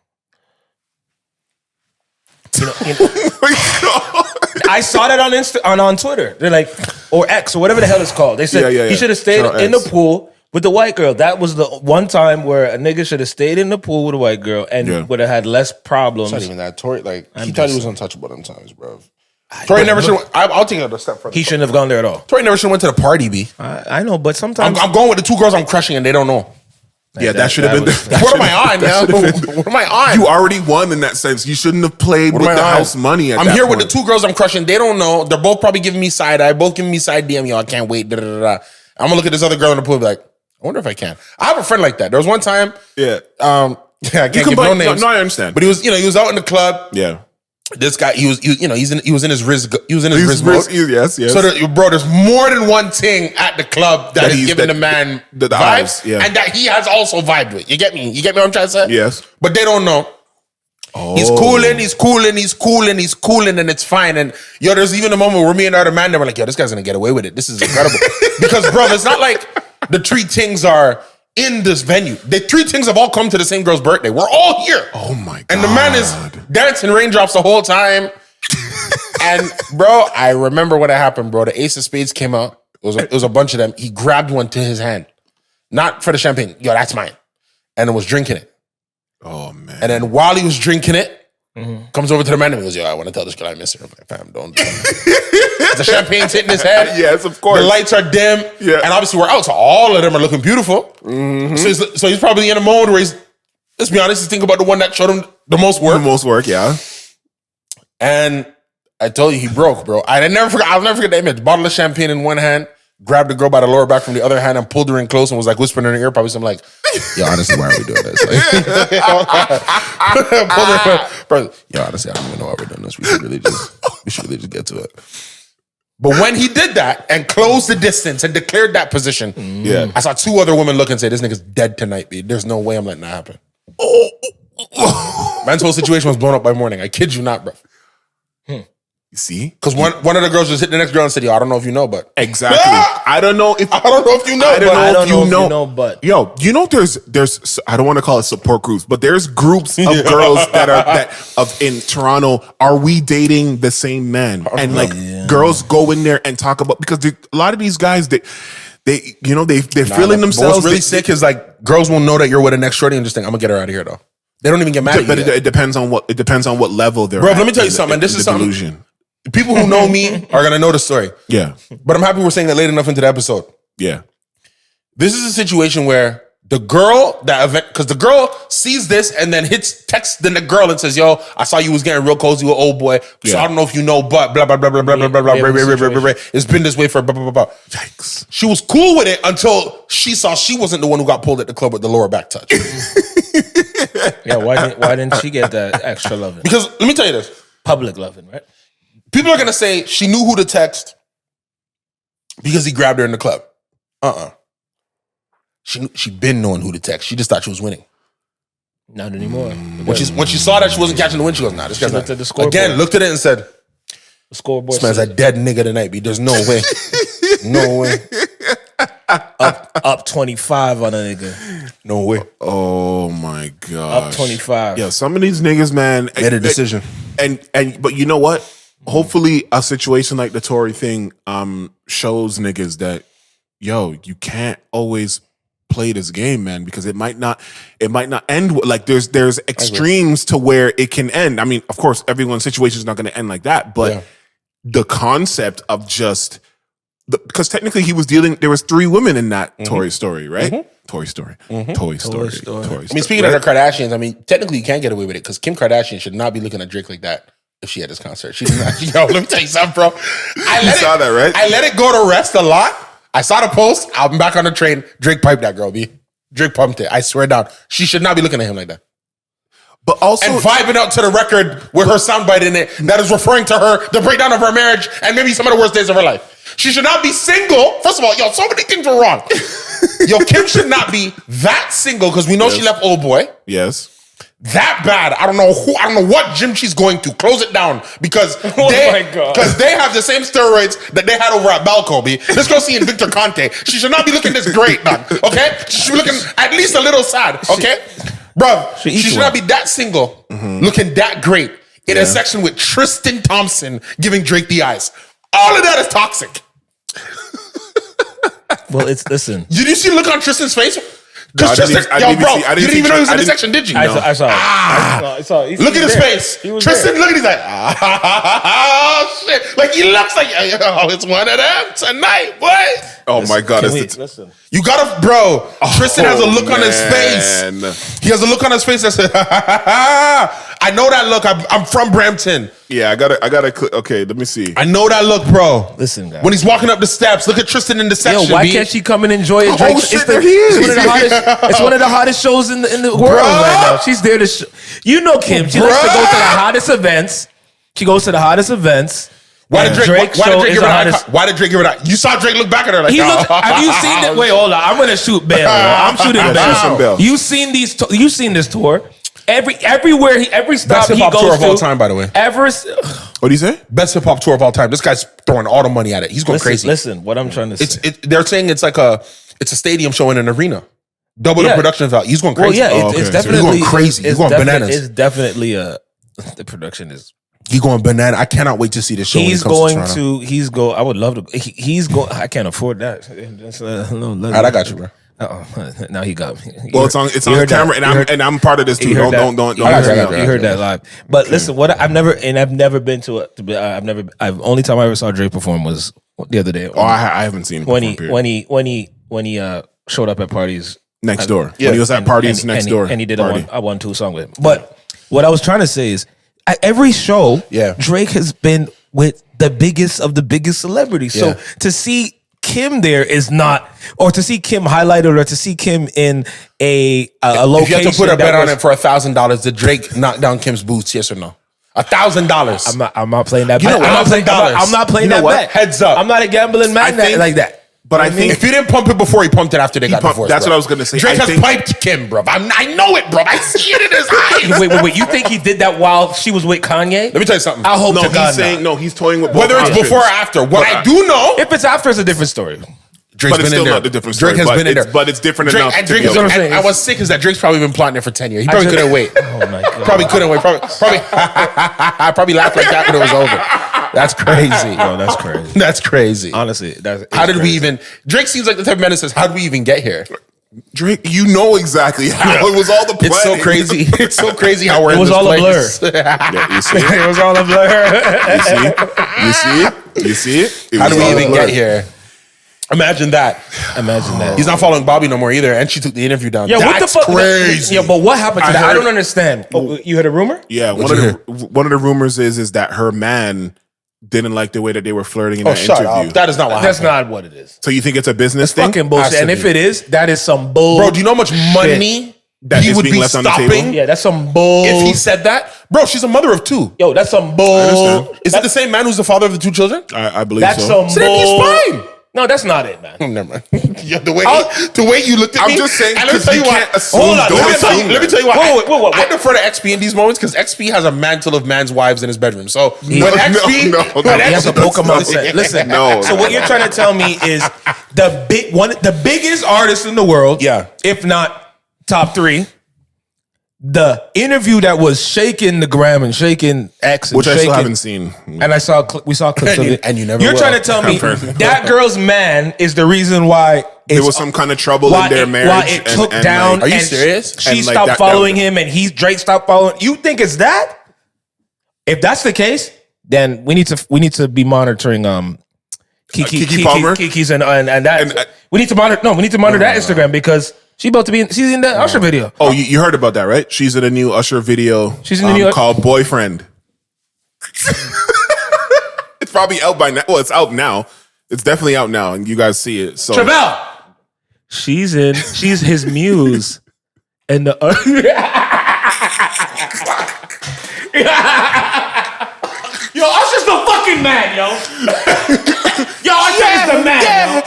I saw that on Twitter. They're like, or X or whatever the hell it's called. They said he should have stayed in the pool with the white girl. That was the one time where a nigga should have stayed in the pool with a white girl and would have had less problems. It's not even that. Tory, he thought he was untouchable them times, bro. Tory never should. I'll take it a step further. He shouldn't have gone there at all. Tory never should have went to the party, B. I know, but sometimes I'm going with the two girls I'm crushing and they don't know. Yeah, that should have been. What am I on now? What am I on? You already won in that sense. You shouldn't have played with the house money. I'm here with the two girls I'm crushing. They don't know. They're both probably giving me side eye. Both giving me side DM. Yo, I can't wait. Da, da, da, da. I'm gonna look at this other girl in the pool and be like, I wonder if I can. I have a friend like that. There was one time. Yeah. I can't give no names. No, I understand. But he was out in the club. Yeah. This guy, he was in his Riz mode. Yes. So, there's more than one thing at the club that is giving the man the vibes, and that he has also vibed with. You get me? You get me what I'm trying to say? Yes. But they don't know. Oh. He's cooling, and it's fine. And there's even a moment where me and the other man, they were like, this guy's gonna get away with it. This is incredible. Because, bro, it's not like the three things are in this venue. The three things have all come to the same girl's birthday. We're all here. Oh my God. And the man is dancing raindrops the whole time. And bro, I remember what happened, bro. The Ace of Spades came out. It was a bunch of them. He grabbed one to his hand. Not for the champagne. Yo, that's mine. And was drinking it. Oh, man. And then while he was drinking it, comes over to the man and he goes, yo, I want to tell this girl I miss her. I'm like, fam, don't do that. The champagne's hitting his head. Yes, of course. The lights are dim. Yeah. And obviously we're out, so all of them are looking beautiful. So he's probably in a mode where he's, let's be honest, he's thinking about the one that showed him the most work. The most work, yeah. And I told you, he broke, bro. I'll never forget that image. Bottle of champagne in one hand, grabbed the girl by the lower back from the other hand and pulled her in close and was like whispering in her ear, probably something like, yo, honestly, why are we doing this? Like, yo, honestly, I don't even know why we're doing this. We should really just get to it. But when he did that and closed the distance and declared that position, I saw two other women look and say, this nigga's dead tonight, B. There's no way I'm letting that happen. Man's whole situation was blown up by morning. I kid you not, bro. You see? Because one of the girls just hit the next girl and said, yo, I don't know if you know, but. Exactly. I don't know if you know. I don't know if you know, but. Yo, you know there's I don't want to call it support groups, but there's groups of girls that in Toronto, are we dating the same man? And like girls go in there and talk about, because a lot of these guys, they're feeling themselves. What's really sick is like girls will know that you're with an next shorty and just think, I'm gonna get her out of here though. They don't even get mad at you. But it depends on what level they're at. Bro, at. let me tell you something. This is something. Delusion. People who know me are gonna know the story. Yeah. But I'm happy we're saying that late enough into the episode. Yeah. This is a situation where the girl because the girl sees this and then texts the girl and says, yo, I saw you was getting real cozy with old boy. So I don't know if you know, but blah, blah, blah, blah, blah, blah, blah, blah, blah. It's been this way for blah, blah, blah, blah. Yikes. She was cool with it until she saw she wasn't the one who got pulled at the club with the lower back touch. Yeah, why didn't she get that extra loving? Because let me tell you this. Public loving, right? People are gonna say she knew who to text because he grabbed her in the club. She been knowing who to text. She just thought she was winning. Not anymore. When she saw that she wasn't catching the win, she goes, nah, this guy's looked not. at the scoreboard. Again, looked at it and said, the scoreboard. This man's a dead nigga tonight, B. There's no way. No way. Up 25 on a nigga. No way. Oh my god. Up 25. Yeah, some of these niggas, man, made a decision. But you know what? Hopefully a situation like the Tory thing shows niggas that, yo, you can't always play this game, man, because it might not end like there's extremes to where it can end. I mean, of course, everyone's situation is not going to end like that, but the concept of just because technically there was 3 women in that Tory story, right? Toy Story. Toy Story. I mean, speaking of the Kardashians, I mean, technically you can't get away with it because Kim Kardashian should not be looking at Drake like that if she had this concert. She did not. Yo, let me tell you something, bro. You saw that, right? I let it go to rest a lot. I saw the post. I'm back on the train. Drake piped that girl, B. Drake pumped it. I swear down. She should not be looking at him like that. But also and vibing out to the record with her soundbite in it that is referring to her, the breakdown of her marriage, and maybe some of the worst days of her life. She should not be single. First of all, yo, so many things were wrong. Yo, Kim should not be that single because we know she left old boy. Yes. That bad. I don't know what gym she's going to. Close it down because they have the same steroids that they had over at Balco, B. Let's go see Victor Conte. She should not be looking this great, dog. Okay? She should be looking at least a little sad. Okay? Bruh, she should not be that single, looking that great in a section with Tristan Thompson giving Drake the eyes. All of that is toxic. Well, listen. Did you see the look on Tristan's face? No, you didn't even know he was in the section, did you? I saw. I saw. Look at his face. Tristan, look at he's like, oh shit. Like he looks like, oh, it's one of them tonight, boy. Oh my God. Listen. You gotta, bro. Tristan has a look on his face. He has a look on his face that says, I know that look. I'm from Brampton. Yeah, I gotta. Okay, let me see. I know that look, bro. Listen, guys. When he's walking up the steps, look at Tristan in the section. Yo, why can't she come and enjoy it? Oh shit, there he is. It's one of the hottest shows in the world right now. She's there to you know Kim. She likes to go to the hottest events. She goes to the hottest events. Why did Drake give her that? You saw Drake look back at her like, have you seen that? Wait, hold on. I'm gonna shoot Bell. I'm shooting Bell. You've seen this tour. Every stop best hip he hop goes tour of to, all time, by the way. What do you say? Best hip hop tour of all time. This guy's throwing all the money at it. He's going crazy. Listen, what I'm trying to say. They're saying it's a stadium show in an arena. Double the production value. He's going crazy. Well, yeah, it's definitely he's going crazy. He's going bananas. It's definitely the production is. He's going banana. I cannot wait to see this show. He's going to. I would love to. He's going. I can't afford that. All right, I got you, bro. Now he got me. Well, it's on camera, and I'm part of this too. Don't. You heard that live. But listen, I've never been to it. Only time I ever saw Drake perform was the other day. Oh, I haven't seen him when he showed up at parties next door. Yeah, when he was at parties next door, and he did a 1-2 song with him. But what I was trying to say is, at every show, Drake has been with the biggest of the biggest celebrities. So to see Kim there is not, or to see Kim highlighted, or to see Kim in a location. If you have to put a bet on it for $1,000, did Drake knock down Kim's boots? Yes or no? $1,000. I'm not playing that bet. I'm not playing that bet. Heads up. I'm not a gambling man like that. But I think if he didn't pump it before, he pumped it after they got divorced. That's what I was going to say. Drake has piped Kim, bro. I know it, bro. I see it in his eyes. Wait. You think he did that while she was with Kanye? Let me tell you something. I hope to God he's toying with whether it's before or after. What I do know, if it's after, it's a different story. Drake's been in there. Not the different story. Drake has been in there, but it's different enough. And Drake I was sick is that Drake's probably been plotting it for 10 years. He probably couldn't wait. Oh my God. Probably couldn't wait. Probably laughed like that when it was over. That's crazy. Bro, that's crazy. That's crazy. Honestly, how did we even? Drake seems like the type of man that says, "How did we even get here?" You know exactly how it was all the planning. It's so crazy. It's so crazy how we're. It was all a blur. You see it? It was all a blur. You see it? How did we even get here? Imagine that. He's not following Bobby no more either, and she took the interview down. Yeah, that's what the fuck? crazy. Yeah, but what happened to that? I don't understand. Oh, you heard a rumor? Yeah, one of the rumors is that her man didn't like the way that they were flirting in that interview. Up. That is not what happened. That's not what it is. So you think it's a business thing? Fucking bullshit. And if it is, that is some bull. Bro, do you know how much money that he would be left stopping? on the table? Yeah, that's some bull. If he said that, bro, she's a mother of 2. Yo, that's some bull. Is it the same man who's the father of the 2 children? I believe that's so. Some bull. He's fine. No, that's not it, man. Never mind. Yeah, the way you looked at me. I'm just saying, and let me tell you what. Hold on, let me tell you what. Whoa. I defer to XP in these moments because XP has a mantle of man's wives in his bedroom. So when XP, he has a Pokemon set. Listen, so what you're trying to tell me is the biggest artist in the world, if not top 3. The interview that was shaking the gram and shaking X, and which shaking, I still haven't seen, and we saw clips of it. And you never. You're trying to tell me that girl's man is the reason why there was some kind of trouble in their marriage. Why it took down? Are you serious? She stopped following him, and Drake stopped following. You think it's that? If that's the case, then we need to be monitoring Keke Palmer, Keke's and that. We need to monitor. No, we need to monitor that Instagram because. She's in the Usher video. Oh, you heard about that, right? She's in a new Usher video. She's in the new called Boyfriend. It's probably out by now. Well, it's out now. It's definitely out now, and you guys see it. So Trivelle. She's his muse. And the Yo, Usher's the fucking man, yo. Yo, Usher is the man,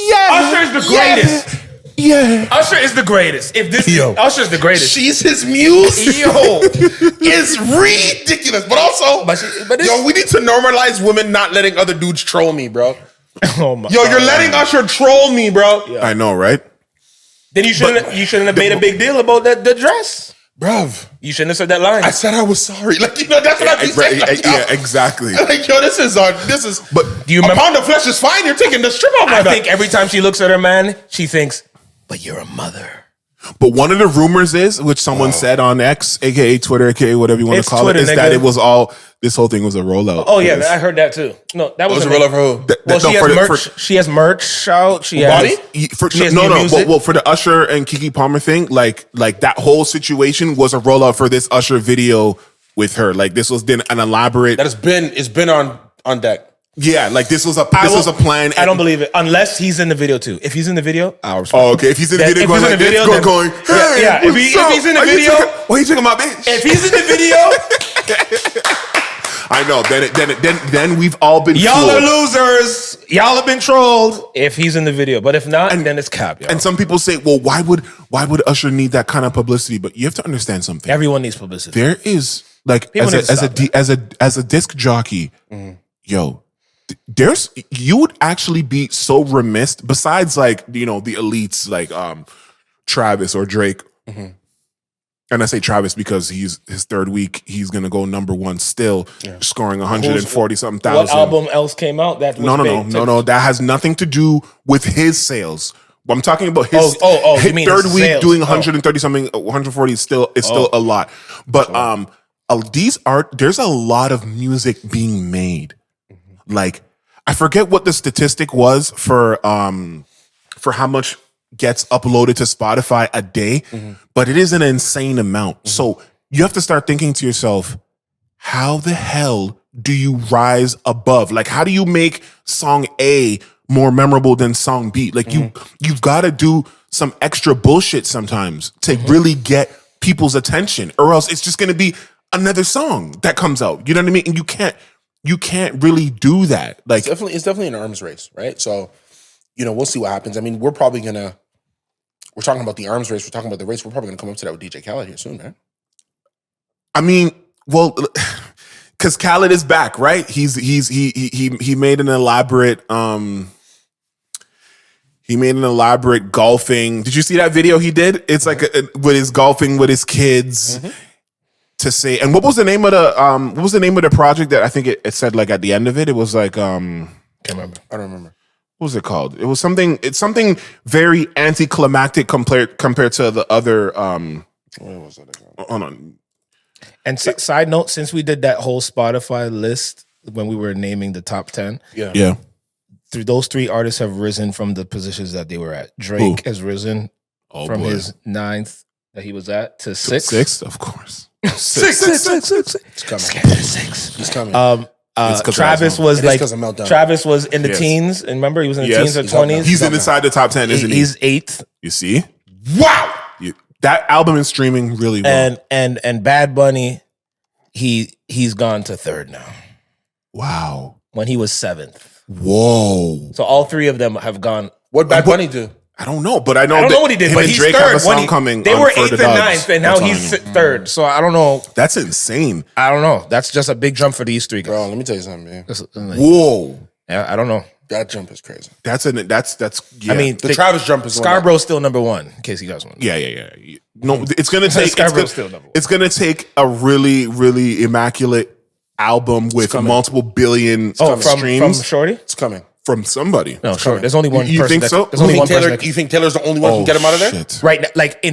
yo. Usher is the greatest. Yeah, Usher is the greatest. Usher's the greatest. She's his muse. Yo, it's ridiculous. But also, we need to normalize women not letting other dudes troll me, bro. Oh my! You're letting Usher troll me, bro. Yeah. I know, right? Then you shouldn't have made a big deal about the dress. Bruv. You shouldn't have said that line. I said I was sorry. Like, that's what I be saying. Yeah, exactly. Like, yo, this is. But do you remember? A pound of flesh is fine. You're taking the strip off my back. I think every time she looks at her man, she thinks, but you're a mother. But one of the rumors is, which someone said on X, aka Twitter, aka whatever you want to call Twitter, it, is that it was all, this whole thing was a rollout. Oh yeah, I heard that too. No, that was a rollout for who? Well, she has merch. She has merch out. She has. For the Usher and Keke Palmer thing, like that whole situation was a rollout for this Usher video with her. Like this was then an elaborate. It's been on deck. Yeah, like this was a plan. I don't believe it unless he's in the video too. If he's in the video, I'll respect. Oh, okay. If he's in the video, going, hey, yeah. If he's in the video, why are you taking my bitch? If he's in the video, I know. Then we've all been. Y'all are losers. Y'all have been trolled. If he's in the video, but if not, then it's cap. Y'all. And some people say, well, why would Usher need that kind of publicity? But you have to understand something. Everyone needs publicity. There is like as a disc jockey, yo. You would actually be so remiss besides like, the elites, like, Travis or Drake. And I say Travis because his third week, he's going to go number one still, scoring 140-something thousand. What album else came out that was No. That has nothing to do with his sales. I'm talking about his, you mean third his week sales. doing 130-something, 140 is still a lot. But there's a lot of music being made. Like, I forget what the statistic was for how much gets uploaded to Spotify a day, but it is an insane amount. So you have to start thinking to yourself, how the hell do you rise above? Like, how do you make song A more memorable than song B? Like, you've got to do some extra bullshit sometimes to really get people's attention, or else it's just going to be another song that comes out. You know what I mean? And you can't really do that. Like, it's definitely an arms race, right? So, we'll see what happens. I mean, we're talking about the arms race. We're talking about the race. We're probably going to come up to that with DJ Khaled here soon, man. I mean, well, because Khaled is back, right? He made an elaborate golfing. Did you see that video he did? It's like with his golfing with his kids to say. And what was the name of the project that I think it said like at the end of it? It was like can't remember. I don't remember. What was it called? It was something. It's something very anticlimactic compared to the other. What was it again? Hold on. And side note, since we did that whole Spotify list when we were naming the top 10, through those three artists have risen from the positions that they were at. Drake has risen from his 9th that he was at to 6th. 6th, of course. 6. It's coming. 6. He's coming. Travis was in the teens, and remember he was in the teens or 20s. He's inside the top 10, isn't he? He's 8th. You see? Wow. That album is streaming really well. And Bad Bunny, he's gone to 3rd now. Wow. When he was 7th. Whoa. So all three of them have gone. What Bad Bunny do? I don't know, but I know what he did. But he's Drake 3rd. have a song coming. They were 8th and 9th, and now he's 3rd. So I don't know. That's insane. I don't know. That's just a big jump for these three guys. Bro, let me tell you something, man. Whoa. I don't know. That jump is crazy. That's. Yeah. I mean, the Travis jump is Scarborough's still number 1 in case you guys want. Yeah. No, it's gonna take. Scarborough's still number 1. It's gonna take a really, really immaculate album with multiple billion streams. From Shorty. It's coming. From somebody. No, sure. There's only one. You person think so? There's only one person. You think Taylor's the only one who can get him out of there? Shit. Right now, like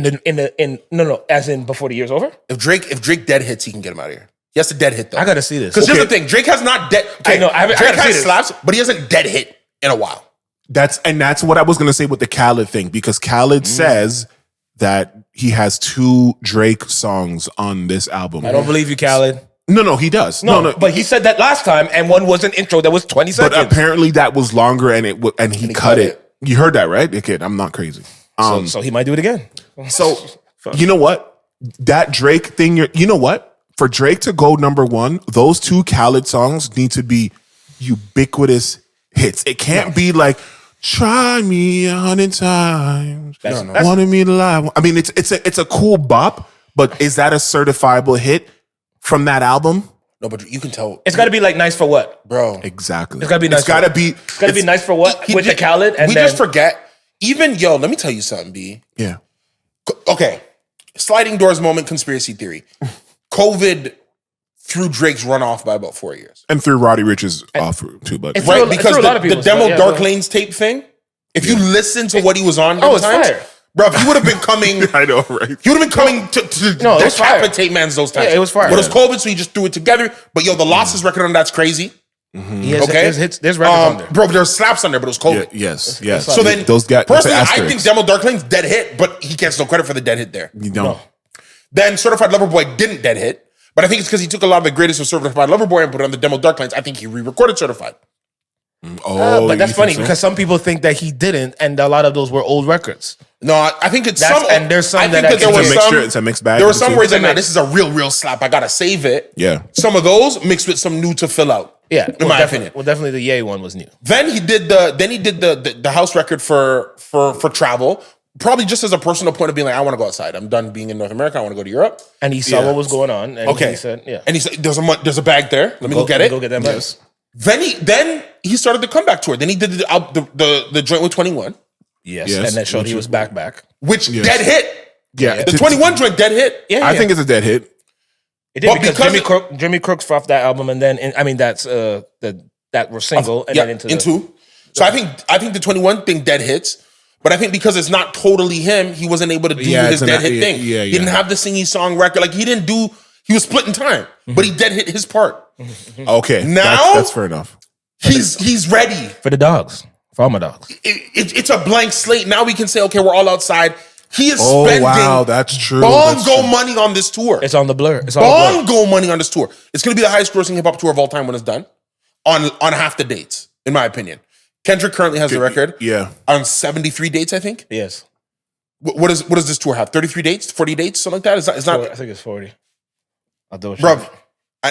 no, as in before the year's over. If Drake dead hits, he can get him out of here. He has to dead hit though. I gotta see this. Because here's the thing: Drake has not dead. Okay, no, I Drake gotta see has this. slaps, but he hasn't dead hit in a while. That's what I was gonna say with the Khaled thing, because Khaled says that he has 2 Drake songs on this album. I don't believe you, Khaled. No, he does. No, but he said that last time, and one was an intro that was 20 seconds. But apparently that was longer, and he cut it. You heard that, right? Okay, I'm not crazy. So he might do it again. So you know what? That Drake thing. You know what? For Drake to go number 1, those 2 Khaled songs need to be ubiquitous hits. It can't be like "Try Me 100 Times." Wanted me to lie. I mean, it's a cool bop, but is that a certifiable hit from that album? No, but you can tell. It's got to be like "Nice for What," bro. Exactly. It's got to be nice. It's got to be. It's got to be "Nice for What" with the Khaled. And we just forget. Even let me tell you something, B. Yeah. Okay. Sliding doors moment. Conspiracy theory. COVID threw Drake's runoff by about 4 years, and threw Roddy Rich's off too. But right, because the demo Dark Lanes tape thing. If you listen to what he was on, it's fire. Bro, if he would have been coming, I know, right? He would have been coming to decapitate mans those times. Yeah, it was fire. But it was COVID, so he just threw it together. But the losses record on that's crazy. There's records on there. Bro, there's slaps on there, but it was COVID. Yes. So then, those guys. Personally, I think Demo Dark Lane's dead hit, but he gets no credit for the dead hit there. You don't. No. Then Certified Lover Boy didn't dead hit, but I think it's because he took a lot of the greatest of Certified Lover Boy and put it on the Demo Dark Lanes. I think he re-recorded Certified. But that's funny because some people think that he didn't, and a lot of those were old records. No, I think it's and there's some it's a mixed bag. There were some where he's like, "Nah, this is a real slap. I gotta save it." Yeah. Some of those mixed with some new to fill out. Yeah, in my opinion. Well, definitely the Ye one was new. Then he did the house record for Travel. Probably just as a personal point of being like, I want to go outside. I'm done being in North America. I want to go to Europe. And he saw what was going on. And he said, "Yeah." And he said, "There's a bag there. Let me go get it. Go get that bag." Then he started the comeback tour. Then he did the joint with 21. Yes. And that showed he was back. Which dead hit. Yeah. The 21 joint dead hit. Yeah. I think it's a dead hit. It did because Jimmy Crooks off that album, and then that's that was single, and then into. So I think the 21 thing dead hits, but I think because it's not totally him, he wasn't able to do his dead hit thing. He didn't have the singy song record. Like he was splitting time, but he dead hit his part. Okay, now that's fair enough. He's ready for the dogs, for all my dogs. It's a blank slate. Now we can say, okay, we're all outside. He is spending that's true. Bongo money on this tour. It's on the blur. It's Bongo money on this tour. It's going to be the highest grossing hip hop tour of all time when it's done on half the dates, in my opinion. Kendrick currently has the record. Yeah. On 73 dates, I think. Yes. What does this tour have? 33 dates? 40 dates? Something like that? It's not. I think it's 40. I'll do it. Bro,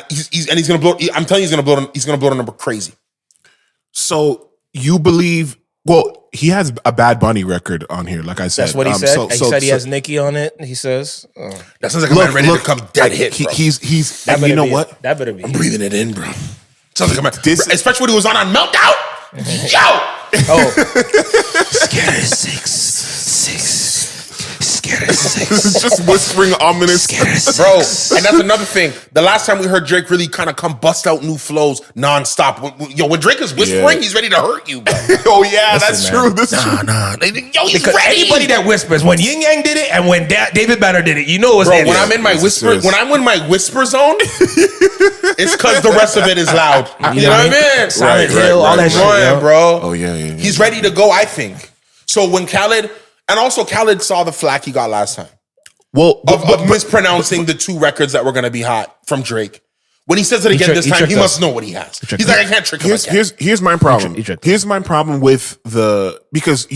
he's going to blow. I'm telling you, he's going to blow the number crazy. So you believe? Well, he has a Bad Bunny record on here, like I said. That's what he said. He said he has Nicki on it. He says that sounds like a man ready to come dead hit. Bro. He's and you know what? That better be. I'm breathing it in, bro. Sounds like a man. Especially when he was on Meltdown. Yo. Scared of six. Scared of six. Just whispering ominous. Bro, and that's another thing. The last time we heard Drake really kind of come bust out new flows nonstop. When Drake is whispering, he's ready to hurt you, bro. Oh, yeah, that's true. This is true. Yo, he's because ready. Anybody that whispers, when Yin Yang did it and when David Banner did it, you know it's bro, when I'm in my whisper zone, it's because the rest of it is loud. You know what I mean? Silent Hill, all that shit, bro. Oh, yeah. He's ready to go, I think. So when Khaled saw the flack he got last time. Well, of mispronouncing the two records that were going to be hot from Drake. When he says it again this time, he must know what he has. He's like, I can't trick him. Here's my problem. Here's my problem with because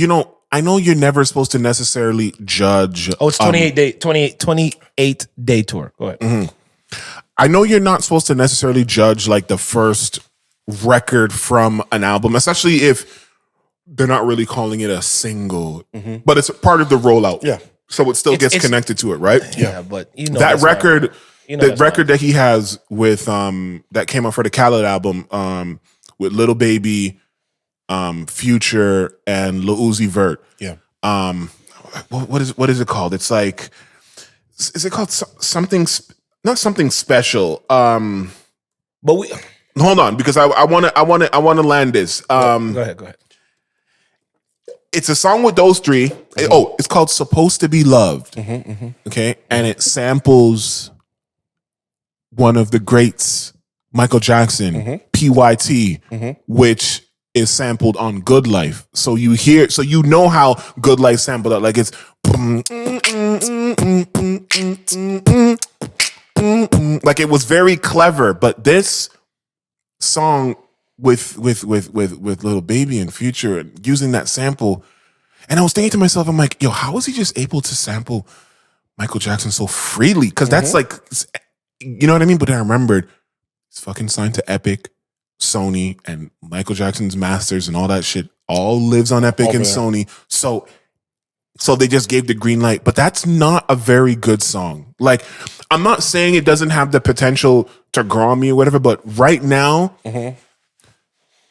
I know you're never supposed to necessarily judge. Oh, it's 28 day tour. Go ahead. Mm-hmm. I know you're not supposed to necessarily judge like the first record from an album, especially if they're not really calling it a single, but it's part of the rollout. Yeah. So it still gets connected to it, right? Yeah, but that record, the record that he has with that came out for the Khaled album with Lil Baby, Future, and Lil Uzi Vert. Yeah. What is it called? It's like, is it called something? Not something special. But we hold on because I want to land this. Go ahead. It's a song with those three. It's called "Supposed to Be Loved." Okay, and it samples one of the greats, Michael Jackson, PYT, which is sampled on Good Life. So you know how Good Life sampled it. Like it's like it was very clever. But this song with Lil Baby and Future and using that sample, and I was thinking to myself, I'm like, yo, how is he just able to sample Michael Jackson so freely? Because that's like, you know what I mean? But then I remembered he's fucking signed to Epic, Sony, and Michael Jackson's masters and all that shit all lives on Epic and Sony. So they just gave the green light. But that's not a very good song. Like, I'm not saying it doesn't have the potential to grow on me or whatever, but right now,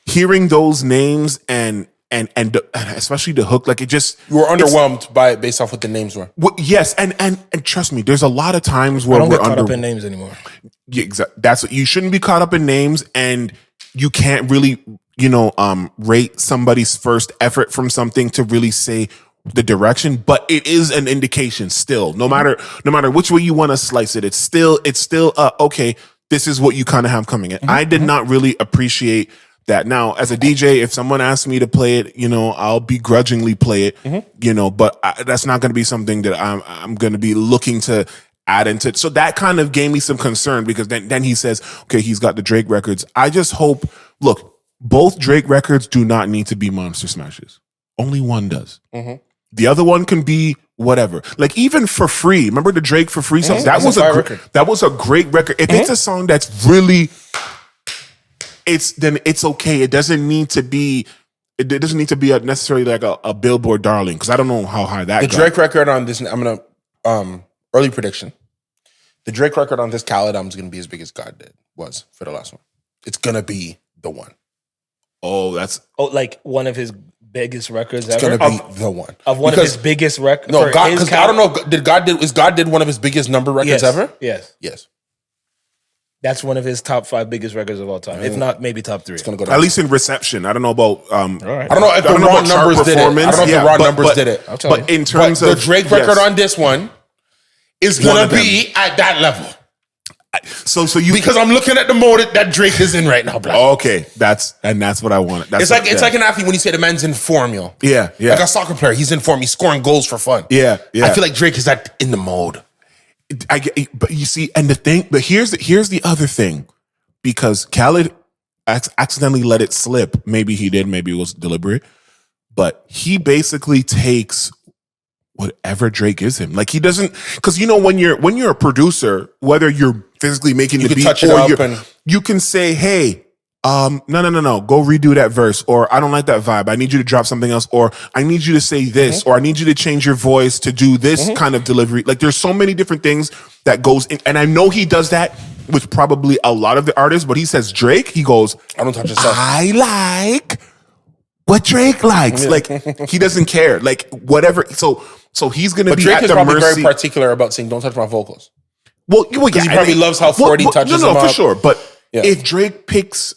hearing those names and especially the hook, like it just, you were underwhelmed by it based off what the names were. Yes, and trust me, there's a lot of times where I don't get caught up in names anymore. Yeah, exactly. That's what you shouldn't be caught up in names, and you can't really, rate somebody's first effort from something to really say the direction. But it is an indication still. No matter which way you want to slice it, it's still okay. This is what you kind of have coming in. I did not really appreciate that. Now, as a DJ, if someone asks me to play it, I'll begrudgingly play it, but that's not going to be something that I'm going to be looking to add into it. So that kind of gave me some concern because then he says, okay, he's got the Drake records. I just hope, look, both Drake records do not need to be monster smashes. Only one does. The other one can be whatever. Like even For Free. Remember the Drake For Free song? That was a great record. If it's a song that's really, then it's okay. It doesn't need to be. It doesn't need to be necessarily like a Billboard darling because I don't know how high that. The Drake record on this, I'm gonna early prediction. The Drake record on this Khaled album is gonna be as big as God was for the last one. It's gonna be the one. Oh, that's like one of his biggest records It's ever. gonna be the one Of one of his biggest records. No, God, because I don't know. Is God did one of his biggest number records ever? Yes. That's one of his top 5 biggest records of all time. If not, maybe top 3. It's gonna go At least in reception. I don't know about. I don't know if the raw numbers did it. I don't know if the raw numbers did it. But in terms the of Drake record on this one is gonna be at that level. So you because I'm looking at the mode that Drake is in right now, Black. Okay, that's what I wanted. It's like an athlete when you say the man's in form, yo. Yeah. Like a soccer player, he's in form. He's scoring goals for fun. Yeah. I feel like Drake is in the mode. I get, but you see, and the thing, but here's the other thing, because Khaled accidentally let it slip. Maybe he did. Maybe it was deliberate. But he basically takes whatever Drake gives him. Like he doesn't, because when you're a producer, whether you're physically making the beat or you can say, hey, no, go redo that verse, or I don't like that vibe. I need you to drop something else, or I need you to say this, or I need you to change your voice to do this kind of delivery. Like there's so many different things that goes in, and I know he does that with probably a lot of the artists, but he says Drake, he goes, I don't touch yourself. I like what Drake likes. Like he doesn't care. Like whatever. So he's gonna be Drake at is the probably mercy. very particular about saying, don't touch my vocals. Well, he probably loves how 40 touches him for up. sure. But if Drake picks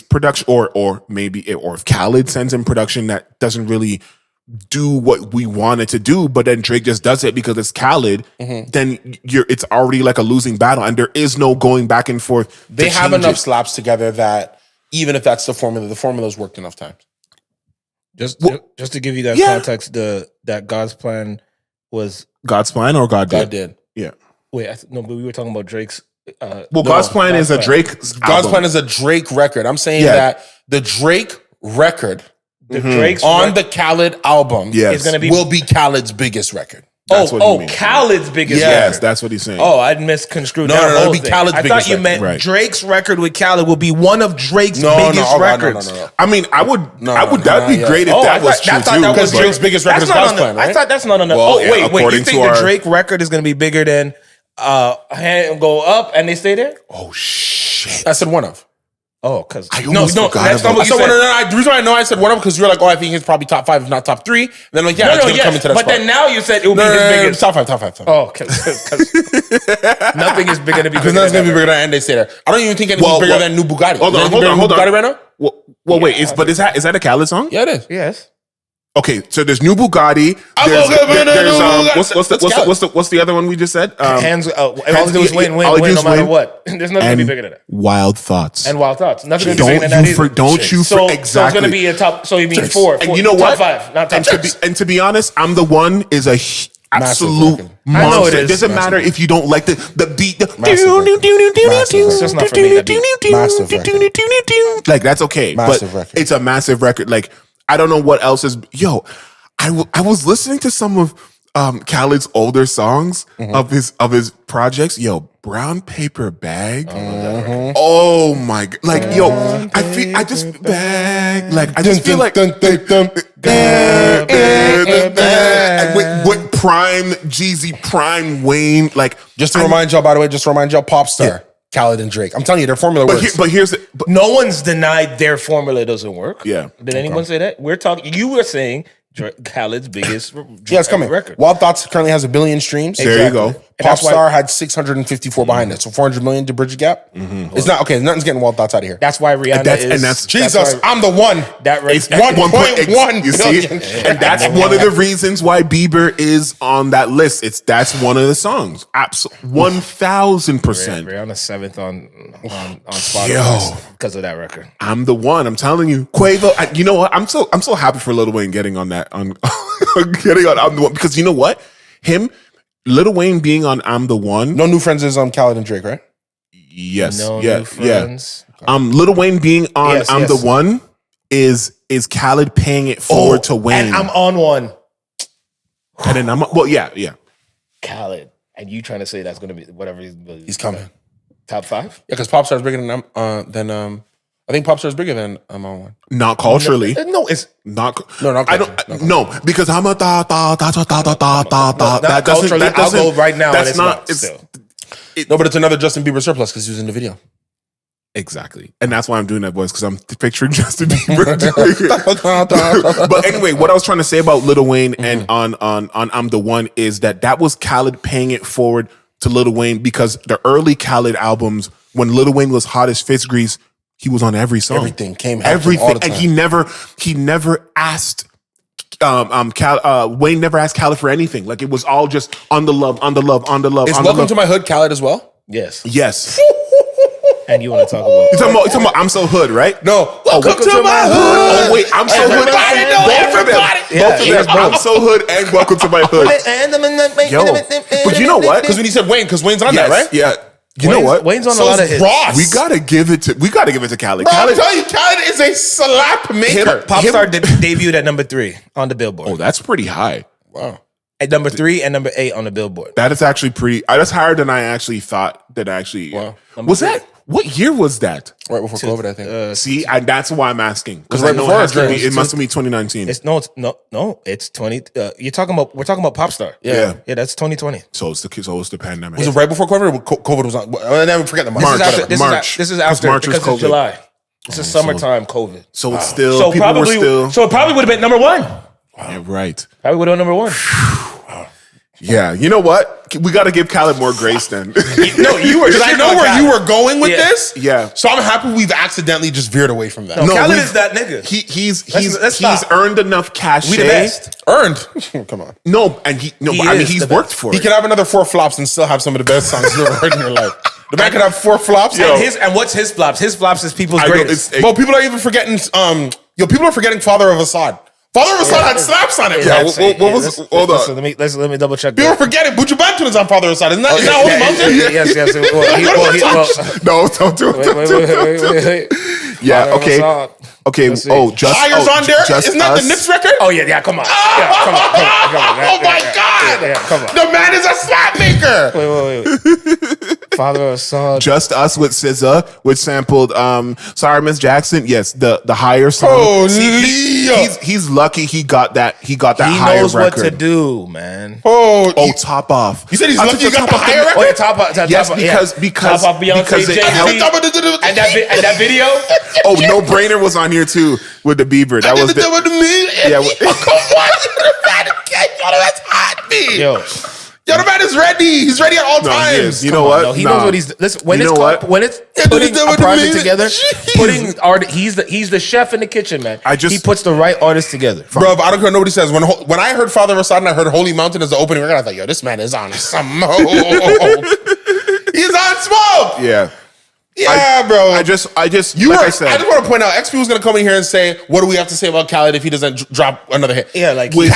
production, or if Khaled sends him production that doesn't really do what we want it to do, but then Drake just does it because it's Khaled, then it's already like a losing battle, and there is no going back and forth. They have enough slaps together that even if that's the formula's worked enough times. Just to give you that context, that God's plan was God's plan or God did. Yeah. Wait, but we were talking about Drake's. God's plan is a Drake. God's plan is a Drake record. I'm saying that the Drake record, Drake's on the Khaled album, is going to will be Khaled's biggest record. That's what he means. Khaled's biggest record. Yes, that's what he's saying. Oh, I'd misconstrued. No, it'll be Khaled's biggest record. I thought you meant Drake's record with Khaled will be one of Drake's biggest records. No. I mean, that'd be great if that was true too. Because Drake's biggest record is God's plan, right? I thought that's not enough. Wait, you think the Drake record is going to be bigger than Go Up and They Stay There? Oh shit! I said one of. Oh, because that's not what you said. The reason I know I said one of because you're like, I think it's probably top 5, if not top 3. And then I'm like, it's gonna come into that spot. But then now you said it will be his biggest. Top 5. Oh, because nothing is bigger than because nothing's gonna be bigger than And They Stay There. I don't even think anything's bigger than New Bugatti. Hold on. Bugatti right now? Well, wait. Is that a Khaled song? Yeah, it is. Yes. Okay, so there's New Bugatti. What's the other one we just said? Hands. All you do is win, no matter what. There's nothing gonna be bigger than that. Wild Thoughts. And Wild Thoughts. Nothing gonna be bigger than that either. So it's gonna be a top. So you mean 4? And you know what? Top 5, not top 6. And to be honest, I'm the one is a absolute monster. It doesn't matter if you don't like the beat. It's just not for me. Massive record. Like that's okay, but it's a massive record. Like I don't know what else is. Yo, I was listening to some of Khaled's older songs of his projects. Yo, Brown Paper Bag. Oh my god! Like yo, I just feel like with Prime Jeezy, Prime Wayne. Like just to remind y'all, by the way, Popstar. Khaled and Drake. I'm telling you, their formula works. But no one's denied their formula doesn't work. Yeah. Did anyone say that? We're talking. You were saying Khaled's biggest it's coming. record. Wild Thoughts currently has 1 billion streams. There you go. Popstar had 654 behind it, so 400 million to bridge the gap. It's not okay. Nothing's getting Wild Thoughts out of here. That's why Rihanna Jesus. I'm the one. That it's 1.1 you see, and that's one of the reasons why Bieber is on that list. That's one of the songs. Absolutely, 1000%. Rihanna's 7th on Spotify because of that record. I'm the one. I'm telling you, Quavo. You know what? I'm so happy for Lil Wayne getting on that. I'm the one because you know what? Lil Wayne being on I'm the One. No New Friends is Khaled and Drake, right? Yes. New Friends. Lil Wayne being on I'm the One is Khaled paying it forward to Wayne. And I'm on one. And then Khaled. And you trying to say that's gonna be whatever he's coming. Top 5? Yeah, because Popstar is bigger than I think Popstar is bigger than I'm on one. Not culturally. No, it's not. Not I don't. No, because I'm a da. That doesn't. I'll go right now. That's not. It's no, but it's another Justin Bieber surplus because he was in the video. Exactly. And that's why I'm doing that voice, because I'm picturing Justin Bieber doing it. But anyway, what I was trying to say about Lil Wayne and on I'm the One is that was Khaled paying it forward to Lil Wayne, because the early Khaled albums, when Lil Wayne was hot as Fist Grease, he was on every song. Everything came everything, all the time. and he never asked Wayne never asked Khaled for anything. Like, it was all just on the love. Is Welcome to My Hood Khaled as well? Yes. And you want to talk about? You're talking about I'm So Hood, right? No. Welcome to my hood. Oh wait, I'm So Hood. Everybody. Both of them. I'm So Hood and Welcome to My Hood. Yo, but you know what? Because when you said Wayne, because Wayne's on that, right? Yeah. You know what? Wayne's on So a lot of is hits. Ross. We gotta give it to Khaled. Bro, I'm telling you, Khaled is a slap maker. Popstar debuted at number 3 on the Billboard. Oh, that's pretty high. Wow. At number 3 and number 8 on the Billboard. That is actually pretty. That's higher than I actually thought. Wow. Was that? What year was that? Right before COVID, I think. See, and that's why I'm asking, because Right I know before it must have been 2019. It's 20. We're talking about Popstar. Yeah. That's 2020. So it's the pandemic. Was it right before COVID or COVID was on? And then we forget the month. March. This is after March was because it's COVID. July. This is summertime COVID. So it's still So people were probably still. so it probably would have been number 1. Yeah, right. Probably would have been number 1. Yeah, you know what? We got to give Khaled more grace then. No, you were, because I know where you were going with this. Yeah. So I'm happy we've accidentally just veered away from that. No, Khaled is that nigga. He's earned enough cachet. We the best. Earned. Come on. No, and he's worked for He it. could have another 4 flops and still have some of the best songs you've ever heard in your life. The man could have 4 flops. And what's his flops? His flops is people's greatest. Well, people are even forgetting. People are forgetting "Father of Assad." "Father of Assad" had slaps on it. Yeah, what was? Hold on. Let me double check. People are forgetting Buju Banton is on "Father of Assad." Isn't that Holy Mountain? Yes. No, don't do it. Wait. Yeah. Okay. Oh, Tiger's on there. Isn't that the Nips record? Oh yeah. Come on. Oh my God! Come on. The man is a slap maker. Wait. Father of Assad. Just Us with SZA, which sampled Sorry Miss Jackson. Yes, the higher song. Oh, he's lucky he got that He higher knows record. what to do, man. Oh, Top Off. You said he's lucky he got the higher record? Oh, yeah, Top Off. Yes, because Top Off, Beyonce, Jay-Z. And that video. Oh, No Brainer was on here too with the Bieber. That was That's hot, me. Yo, the man is ready. He's ready at all times. You know what? No, he knows what he's. Listen, when You it's know what? when it's putting a project together, putting art. He's the chef in the kitchen, man. He puts the right artists together. Bro, I don't care what nobody says. When I heard "Father of Assad" and I heard "Holy Mountain" as the opening record, I thought, yo, this man is on smoke. He's on smoke. Yeah. Yeah, bro. I just I just want to point out, XP was going to come in here and say, what do we have to say about Khaled if he doesn't drop another hit? Yeah, like with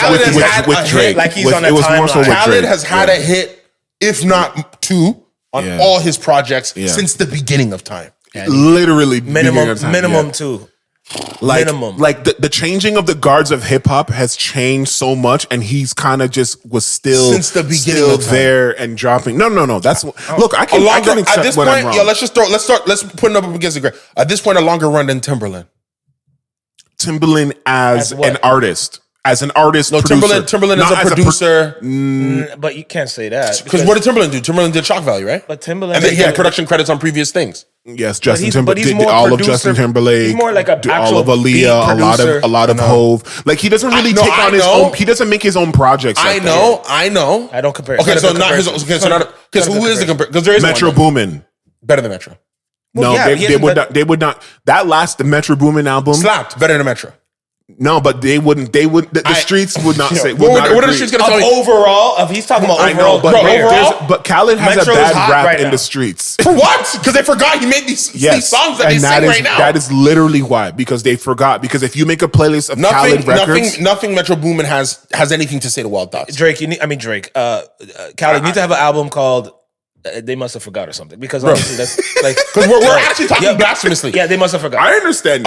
Drake. Like he's on a timeline. Khaled has had a hit, if not 2, on all his projects since the beginning of time. Literally minimum 2. Minimum. Like the changing of the guards of hip hop has changed so much, and he's kind of just was still since the beginning of time. There and dropping. No. That's look. I can accept at this when point. I'm wrong. Yo, let's put it up against the great. At this point, a longer run than Timberland. Timberland as an artist. As an artist, no, producer. Timberland as a producer. But you can't say that. Because what did Timberland do? Timberland did Shock Value, right? But Timberland... And then he had production credits on previous things. Yes, Justin Timberlake. All of Justin Timberlake. He's more like all of Aaliyah, a lot of Hove. Like, he doesn't really take on his own. He doesn't make his own projects. I know. I don't compare. Okay, so not his own. Okay, so not... Because who is the comparison? Because there is Metro Boomin. Better than Metro. No, they would not. That the Metro Boomin album slapped better than Metro. No, but they wouldn't. The streets would not say. What are the streets going to tell you? Overall, if he's talking about overall, but Khaled has a bad rap in the streets. For what? Because they forgot he made these songs that they sing right now. That is literally why. Because they forgot. Because if you make a playlist of Khaled records, nothing Metro Boomin has anything to say to Wild Thoughts. Drake, Khaled, you need to have an album called. They must have forgot or something. Because honestly, that's like because we're actually talking blasphemously. Yeah, they must have forgot. I understand.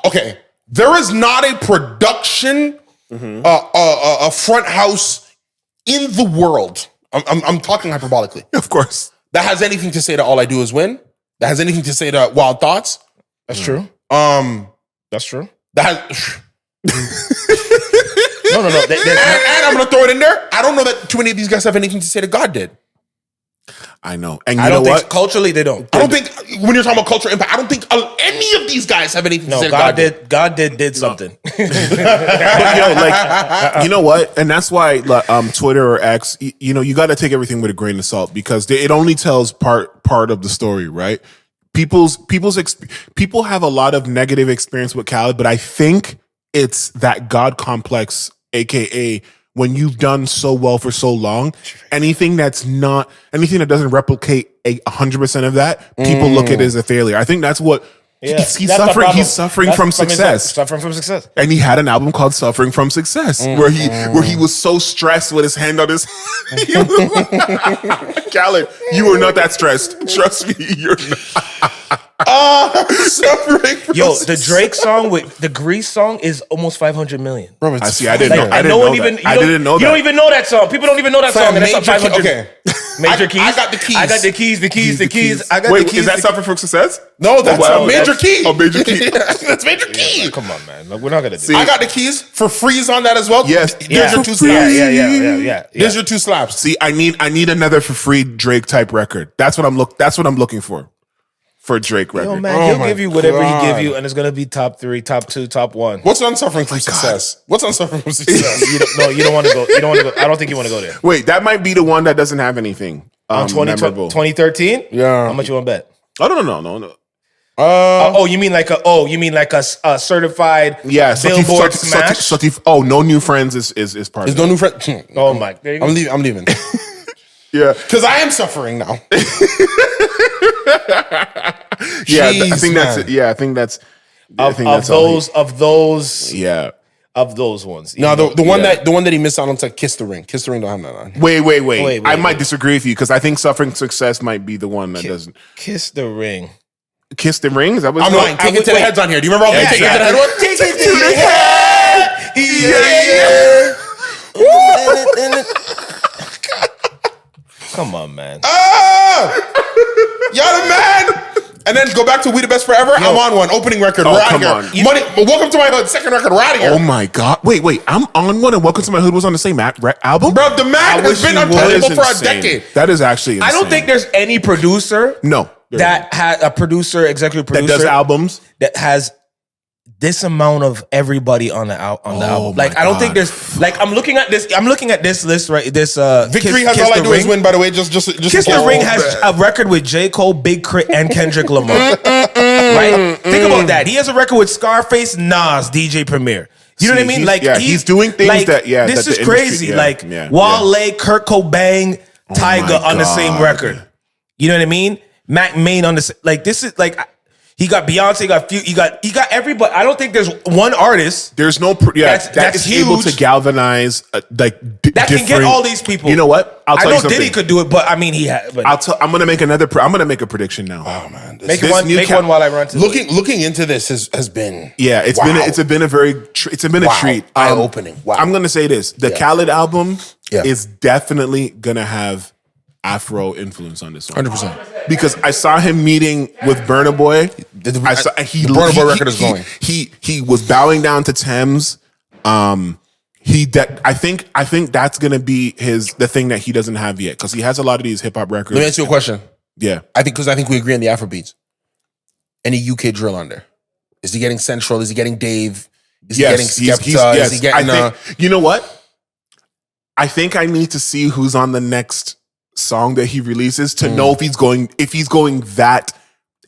Okay. There is not a production, a front house in the world. I'm talking hyperbolically, of course, that has anything to say to All I Do Is Win. That has anything to say to Wild Thoughts. That's true. That's true. That has. No. And I'm gonna throw it in there. I don't know that too many of these guys have anything to say to God did. I know, and I don't think culturally they don't. I don't think when you're talking about cultural impact, I don't think any of these guys have anything to say. God did something. But, like, you know what? And that's why Twitter or X, you got to take everything with a grain of salt because it only tells part of the story, right? People have a lot of negative experience with Khaled, but I think it's that God complex, aka when you've done so well for so long, anything that doesn't replicate 100% of that, people look at it as a failure. I think that's what he's suffering. He's suffering from success. Suffering from success. And he had an album called "Suffering from Success," where he was so stressed with his hand on his. Khaled, you are not that stressed. Trust me, you're not. Suffering from Yo, the Drake song with the Grease song is almost 500 million. Bro, I see. I didn't know. I didn't know that. You don't even know that song. People don't even know that song. And that's up 500. Okay. Major Keys. I got the keys. I got the keys. I got Wait, the keys. is that "Suffering from Success"? No, that's a Major Key. A Major Key. That's Major Key. Come on, man. Look, we're not gonna do I got the keys for freeze on that as well. Yes. There's your two slaps. Yeah. There's your two slaps. See, I need another for free Drake type record. That's what I'm looking for a Drake record. Yo, man, he'll give you whatever he give you, and it's gonna be top 3, top 2, top 1. What's on Suffering from Success? What's on Suffering from Success? You don't want to go. I don't think you want to go there. Wait, that might be the one that doesn't have anything. On 2013? Yeah. How much you want to bet? Oh no. You mean like a certified Billboard smash? No New Friends is part There's of it. no new friend. Oh my! There you go. I'm leaving. Yeah, Because I am suffering now. yeah. Jeez, I think that's it. Yeah, I think that's Of those ones. No, the one that he missed out on to Kiss the Ring. Kiss the Ring don't have that on. Wait. I might disagree with you because I think "Suffering Success" might be the one that doesn't. Kiss the Ring. Kiss the Ring? Is that what I'm lying. Take it to the heads on here. Do you remember all the Take it to the head one? Take it to the head. Come on, man. Y'all the man. And then go back to "We the Best Forever." I'm on one. Opening record. We're out of here. Money. Welcome to My Hood. Second record. We're out of here. Oh my God. Wait. I'm on one and "Welcome to My Hood" was on the same album? Bro, the man has been untouchable for a decade. That is actually insane. I don't think there's any producer that had a executive producer that does albums that has this amount of everybody on the album. Like I don't think there's like I'm looking at this list right. This Victory has all I do is win. By the way, just Kiss the Ring has a record with J. Cole, Big Crit, and Kendrick Lamar. Right? Think about that. He has a record with Scarface, Nas, DJ Premier. You know what I mean? Like he's doing things this is crazy. Wale, Kurt Cobain, Tyga on the same record. You know what I mean? Mac Main on the this is like. He got Beyonce, he got everybody. I don't think there's one artist. There's no that's able to galvanize that can get all these people. You know what? I'll tell you something. Diddy could do it, but I mean he had. I'm gonna make I'm gonna make a prediction now. Oh man, make one while I run to looking into this has been it's been a treat. Eye opening. Wow. I'm gonna say this: the Khaled album is definitely gonna have Afro influence on this song. 100%. Because I saw him meeting with Burna Boy. The Burna Boy record is going. He was bowing down to Thames. I think that's gonna be the thing that he doesn't have yet because he has a lot of these hip hop records. Let me ask you a question. Yeah, I think we agree on the Afro beats. Any UK drill on there? Is he getting Central? Is he getting Dave? Is he getting Skepta? Is he getting? You know what? I think I need to see who's on the next song that he releases to know if he's going that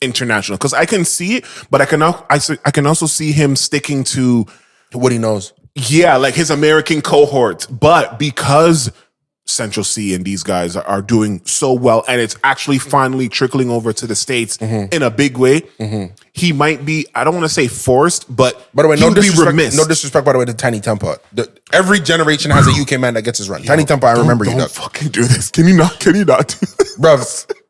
international, because I can see it, but I can also see him sticking to what he knows. Yeah, like his American cohort, but because Central C and these guys are doing so well, and it's actually finally trickling over to the States in a big way. He might be, I don't want to say forced, but by the way, no disrespect, by the way, to Tiny Tempa. Every generation has a UK man that gets his run. Tiny Tempa, I remember you. Don't fucking do this. Can you not do this? Bro,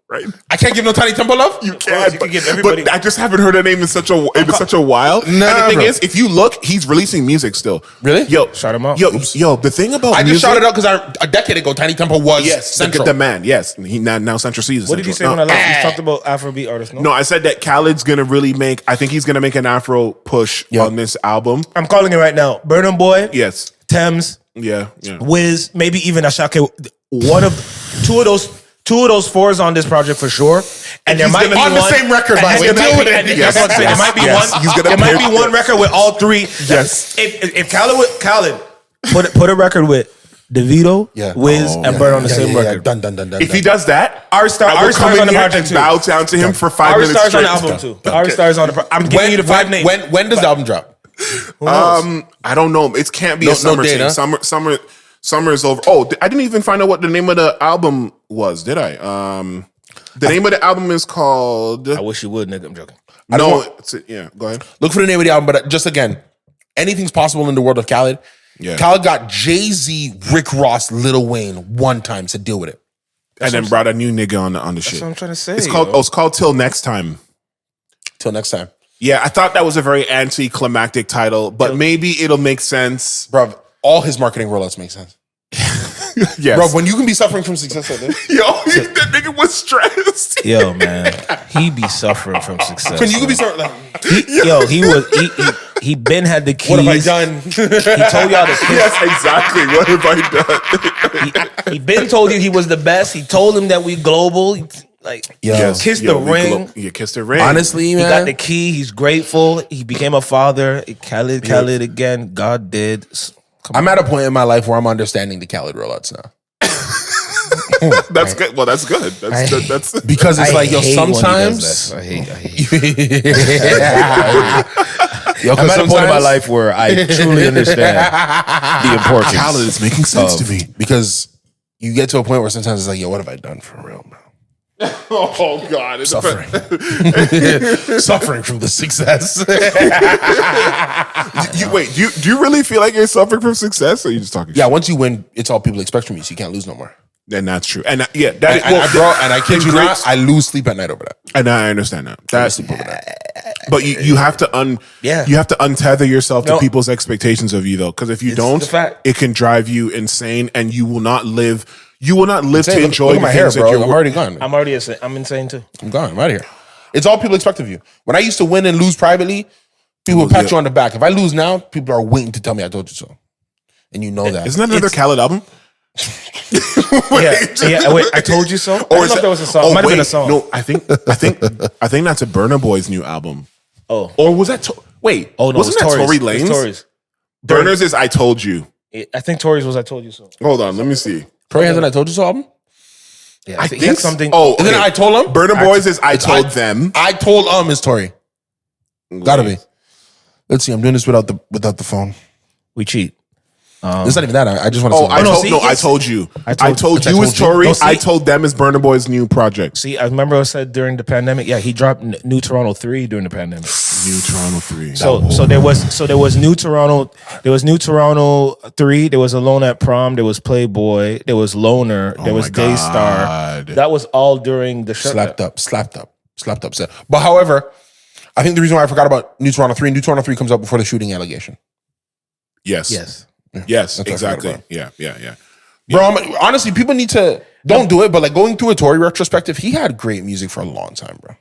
right? I can't give no Tiny Tempa love. You can, but give everybody. But I just haven't heard her name in such a while. And the thing is, if you look, he's releasing music still. Really? Yo, shout him out. Yo, the thing about I just shouted out because a decade ago, Tiny Tempa was Central. The man. Yes, he now Central sees. What did you say when I left? You talked about Afrobeat artists. No, I said that Khaled's gonna really make. I think he's gonna make an Afro push on this album. I'm calling it right now. Burna Boy. Yes. Thames. Yeah. Wiz. Maybe even Ashake. Two of those fours on this project for sure. And there might be on the one, same record, by the way. and Deal with it. that's what I'm saying. There might be one. He's gonna There might pair- be one record with all three. Yes. If Khaled put a record with DeVito, Wiz, and Bird on the same record. Dun, dun, dun, dun, If he dun. does that, Our stars come on the in here project and too. bow down to him for 5 Our minutes stars on straight. the album too. Our stars on the. I'm giving you the 5 names. When does the album drop? I don't know. It can't be No- a summer no date, thing. huh? Summer is over. Oh, I didn't even find out what the name of the album was, did I? The name of the album is called. I wish you would, nigga. I'm joking. Go ahead. Look for the name of the album, but just again, anything's possible in the world of Khaled. Yeah. Khaled got Jay-Z, Rick Ross, Lil Wayne one time to deal with it. And then brought a new nigga on the That's shit. what I'm trying to say. It's called Till Next Time. Till next time. Yeah, I thought that was a very anticlimactic title, but maybe it'll make sense. Bro, all his marketing rollouts make sense. Yes. Bro, when you can be suffering from success like this, Yo, that nigga was stressed. Yo, man, he be suffering from success. when you can be suffering like, He been had the keys. what have I done? He told y'all the keys. Yes, exactly. What have I done? He been told you he was the best. He told him that we global. Like, kissed the ring. You kissed the ring. Honestly, He man. got the key. He's grateful. He became a father. Khaled again. God did. I'm at a point in my life where I'm understanding the Khaled rollouts now. That's good. Well, that's good. That's Because it's like, yo, hate when he does sometimes. that. I hate. Yo, I'm at a point in my life where I truly understand the importance. Khaled is making sense to me. Because you get to a point where sometimes it's like, yo, what have I done for real, bro? Oh God, Suffering. Suffering from the success. Do you really feel like you're suffering from success, or are you just talking? Yeah, shit? once you win, it's all people expect from you, so you can't lose no more. Then that's true. And that And I kid you not, I lose sleep at night over that. And I understand that. I lose sleep over that. But you have to you have to untether yourself to No. people's expectations of you, though, because if you don't, the fact. it can drive you insane, and you will not live. You will not live to Look enjoy at the my hair, things that bro. you're. I'm already gone. I'm insane too. I'm gone. I'm out of here. It's all people expect of you. When I used to win and lose privately, people would pat you on the back. If I lose now, people are waiting to tell me I told you so. And you know that. Isn't that another Khaled album? Wait, I told you so. I don't know if there was a song. It might have been a song. No, I think that's a Burna Boy's new album. Oh, Or was that? Wait. oh no, wasn't it was that Tory Tory's. Lanez? It's Tory's. Burner's is I Told You. I think Tory's was I Told You so. Hold on, let me see. Troy hasn't I told you so album? Yeah, I he think had something. Oh, And then I told him? Burna Boys is I Told Them. I told is Tory. Gotta be. Let's see. I'm doing this without the phone. We cheat. It's not even that. I just want to. Oh, I no, told see, no, I it's- told you. I I told told you is Tory. No, see- I Told Them is Burna Boy's new project. See, I remember I said during the pandemic. Yeah, he dropped New Toronto 3 during the pandemic. New Toronto 3. So there was New Toronto. There was New Toronto 3. There was Alone at Prom. There was Playboy. There was Loner. There was my Daystar. God. That was all during the shutdown. slapped up. Set. But however, I think the reason why I forgot about New Toronto 3, New Toronto 3 comes out before the shooting allegation. Yes. Yes. Yes, That's what I exactly. forgot Yeah. Bro, honestly, people need to don't do it, but like going through a Tory retrospective, he had great music for a long time, bro.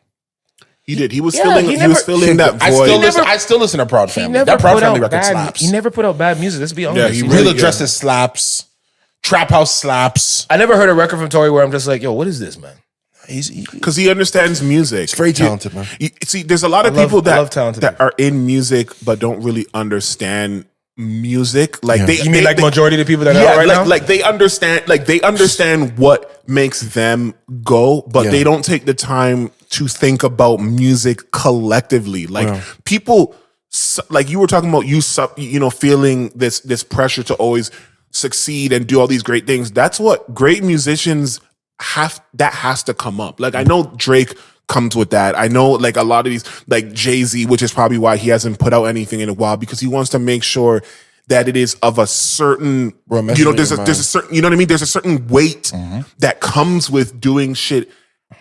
He did. He was Yeah, filling. he He, never- was filling that I void. still listen to Proud He Family. never That Proud put Family out record bad. slaps. He never put out bad music. Let's be honest. he Real really- Addresses slaps. Trap House slaps. I never heard a record from Tory where I'm just like, yo, what is this, man? Because he understands music. He's very talented, man. See, there's a lot of I love- people I love talented that are in music but don't really understand music. Like Yeah. You mean like majority of the people that are right now? like they understand what makes them go, but Yeah. they don't take the time to think about music collectively. Like Yeah. people, like you were talking about, feeling this pressure to always succeed and do all these great things. That's what great musicians has to come up. Like I know Drake comes with that. I know like a lot of these, like Jay-Z, which is probably why he hasn't put out anything in a while, because he wants to make sure that it is of a certain, there's a certain, you know what I mean? There's a certain weight that comes with doing shit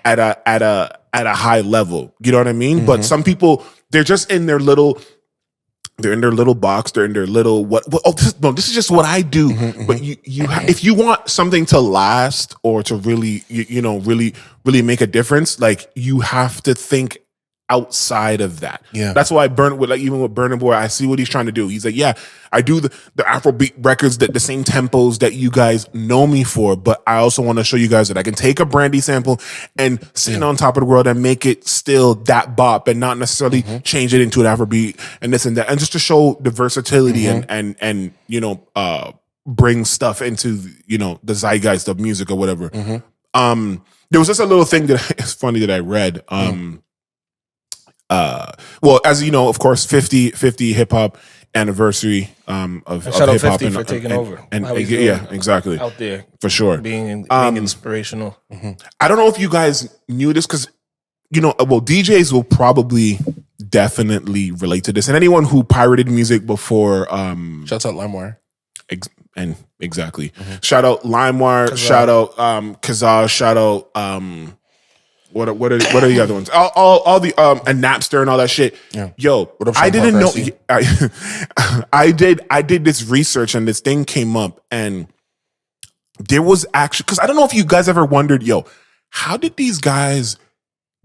at a high level. You know what I mean? But some people, they're just in their little, they're in their little box. They're in their little this is just what I do. But if you want something to last or to really, really make a difference, like you have to think outside of that. Yeah. That's why even with Burna Boy, I see what he's trying to do. He's like, yeah, I do the Afrobeat records, that the same tempos that you guys know me for, but I also want to show you guys that I can take a Brandy sample and sit on top of the world and make it still that bop and not necessarily change it into an Afrobeat and this and that. And just to show the versatility and bring stuff into, the zeitgeist of music or whatever. There was just a little thing that it's funny that I read. Well, as you know, of course, 50 hip hop anniversary of shout out hip hop 50 for taking over. And yeah, exactly, out there for sure, being inspirational. I don't know if you guys knew this because DJs will probably definitely relate to this, and anyone who pirated music before. Shouts out LimeWire. Exactly. Shout out LimeWire. Kazaa. Shout out Kazaa. Shout out what are the other ones? All the and Napster and all that shit. Yeah. Yo, I didn't know. I did this research and this thing came up and there was actually, because I don't know if you guys ever wondered, how did these guys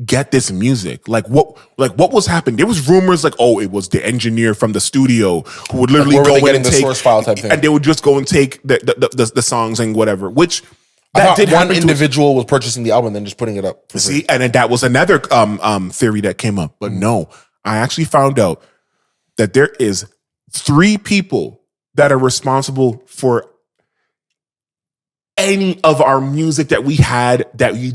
get this music? Like what was happening? There was rumors like, it was the engineer from the studio who would literally go in and take source file type thing, and they would just go and take the songs and whatever. Which that did one individual was purchasing the album and then just putting it up. See, and then that was another theory that came up. But no, I actually found out that there is 3 people that are responsible for any of our music that we had that we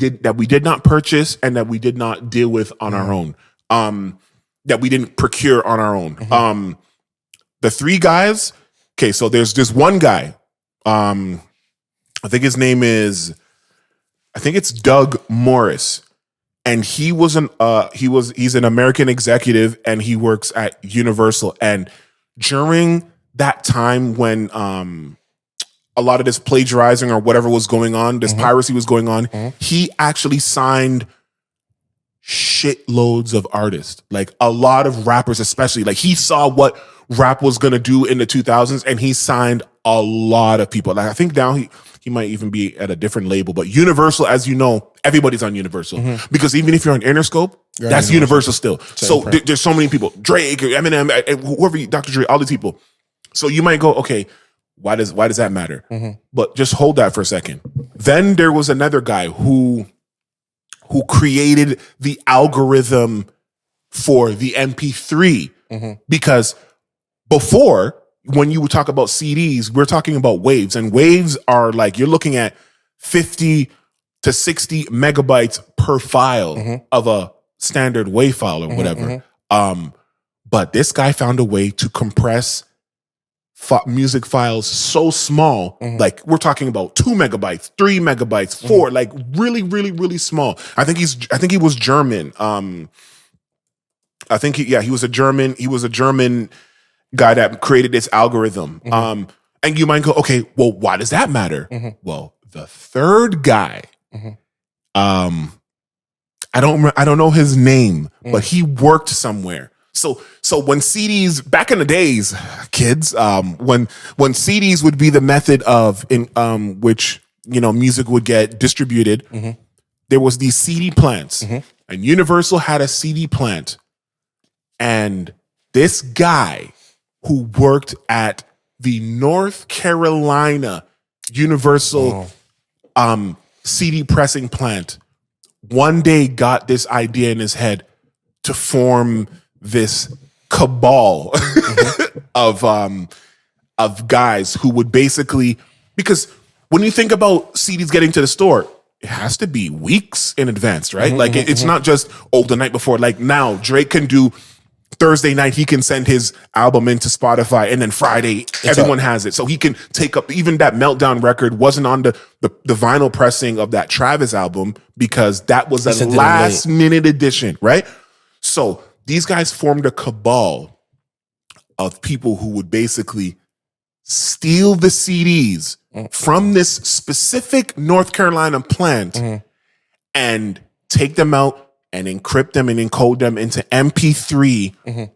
did not purchase and that we did not deal with on our own, that we didn't procure on our own. The 3 guys. Okay, so there's this one guy. I think his name is. I think it's Doug Morris, and he's an American executive, and he works at Universal. And during that time when a lot of this plagiarizing or whatever was going on, this piracy was going on, he actually signed shitloads of artists, like a lot of rappers, especially. Like he saw what rap was gonna do in the 2000s, and he signed a lot of people. Like I think now he might even be at a different label, but Universal, as you know, everybody's on Universal because even if you're on Interscope, that's Universal still. So there's so many people, Drake, Eminem, whoever, Dr. Dre, all these people. So you might go, okay, why does that matter? But just hold that for a second. Then there was another guy who created the algorithm for the MP3 because before, when you would talk about CDs, we're talking about waves, and waves are like, you're looking at 50 to 60 megabytes per file of a standard WAV file or whatever. But this guy found a way to compress music files so small, like we're talking about 2 megabytes, 3 megabytes, 4, like really, really, really small. I think he was German. He was a German guy that created this algorithm. And you might go, okay, well, why does that matter? Well, the third guy, I don't know his name, but he worked somewhere. So when CDs back in the days, kids, when CDs would be the method of in which music would get distributed, there was these CD plants, and Universal had a CD plant, and this guy who worked at the North Carolina Universal CD pressing plant one day got this idea in his head to form this cabal of guys who would basically, because when you think about CDs getting to the store, it has to be weeks in advance, right? Like it's not just the night before. Like now Drake can do Thursday night, he can send his album into Spotify, and then Friday everyone has it. So he can take up, even that Meltdown record wasn't on the vinyl pressing of that Travis album because that was a last minute edition, right? So these guys formed a cabal of people who would basically steal the CDs from this specific North Carolina plant and take them out and encrypt them and encode them into MP3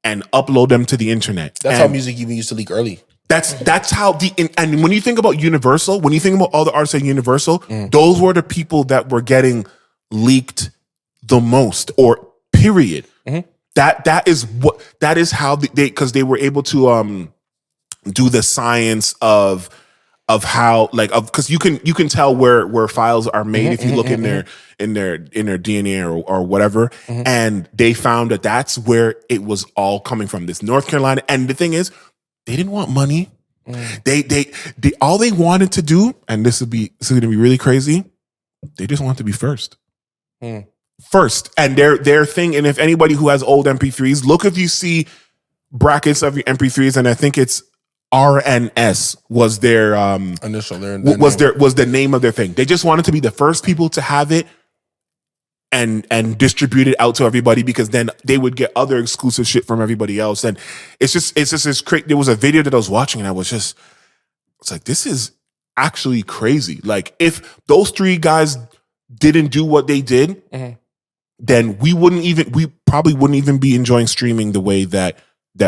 and upload them to the internet. That's how music even used to leak early. That's how and when you think about Universal, when you think about all the artists at Universal, those were the people that were getting leaked the most or period. That is how because they were able to do the science of how because you can tell where files are made if you look in their DNA or whatever, and they found that that's where it was all coming from, this North Carolina. And the thing is, they didn't want money. They all they wanted to do, and this is going to be really crazy, they just want to be first. First. And their thing, and if anybody who has old MP3s, look, if you see brackets of your MP3s, and I think it's RNS was their initial was the name of their thing. They just wanted to be the first people to have it and distribute it out to everybody, because then they would get other exclusive shit from everybody else. And it's just this crazy. There was a video that I was watching, and it's like, this is actually crazy. Like, if those three guys didn't do what they did, then we probably wouldn't even be enjoying streaming the way that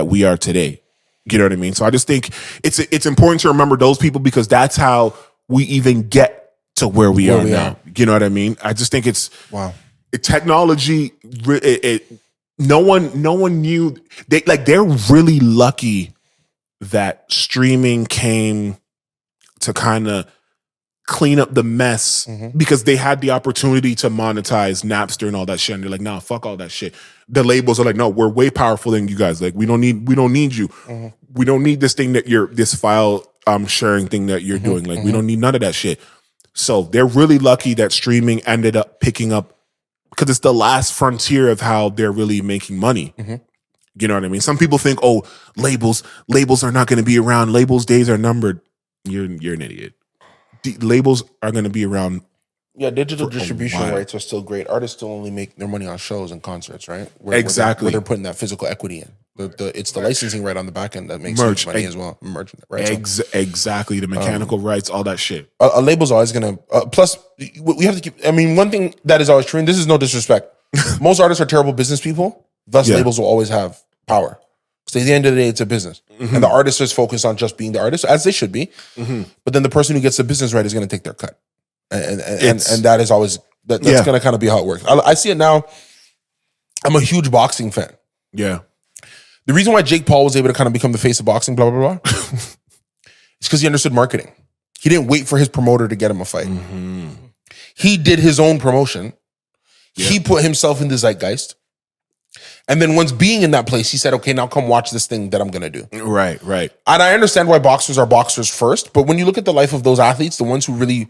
we are today. You know what I mean? So I just think it's important to remember those people, because that's how we even get to where we are now. You know what I mean? I just think it's technology. No one knew they're really lucky that streaming came to kind of clean up the mess, because they had the opportunity to monetize Napster and all that shit. And they're like, nah, fuck all that shit. The labels are like, no, we're way powerful than you guys. Like, we don't need you. We don't need this thing this file sharing thing that you're doing. Like, we don't need none of that shit. So they're really lucky that streaming ended up picking up, because it's the last frontier of how they're really making money. You know what I mean? Some people think, oh, labels are not going to be around. Labels' days are numbered. You're an idiot. Labels are going to be around. Yeah, digital distribution rights are still great. Artists still only make their money on shows and concerts, right? Exactly. Where they're putting that physical equity in. It's the licensing right on the back end that makes merch money as well. Merch, right? Exactly. The mechanical rights, all that shit. A label's always going to... plus, we have to keep... I mean, one thing that is always true, and this is no disrespect, most artists are terrible business people. Thus, labels will always have power. Because at the end of the day, it's a business. And the artist is focused on just being the artist, as they should be. But then the person who gets the business right is going to take their cut. And that is always... That's going to kind of be how it works. I see it now. I'm a huge boxing fan. Yeah. The reason why Jake Paul was able to kind of become the face of boxing, blah, blah, blah, is because he understood marketing. He didn't wait for his promoter to get him a fight. He did his own promotion. He put himself in the zeitgeist. And then once being in that place, he said, okay, now come watch this thing that I'm going to do. Right. And I understand why boxers are boxers first, but when you look at the life of those athletes, the ones who really...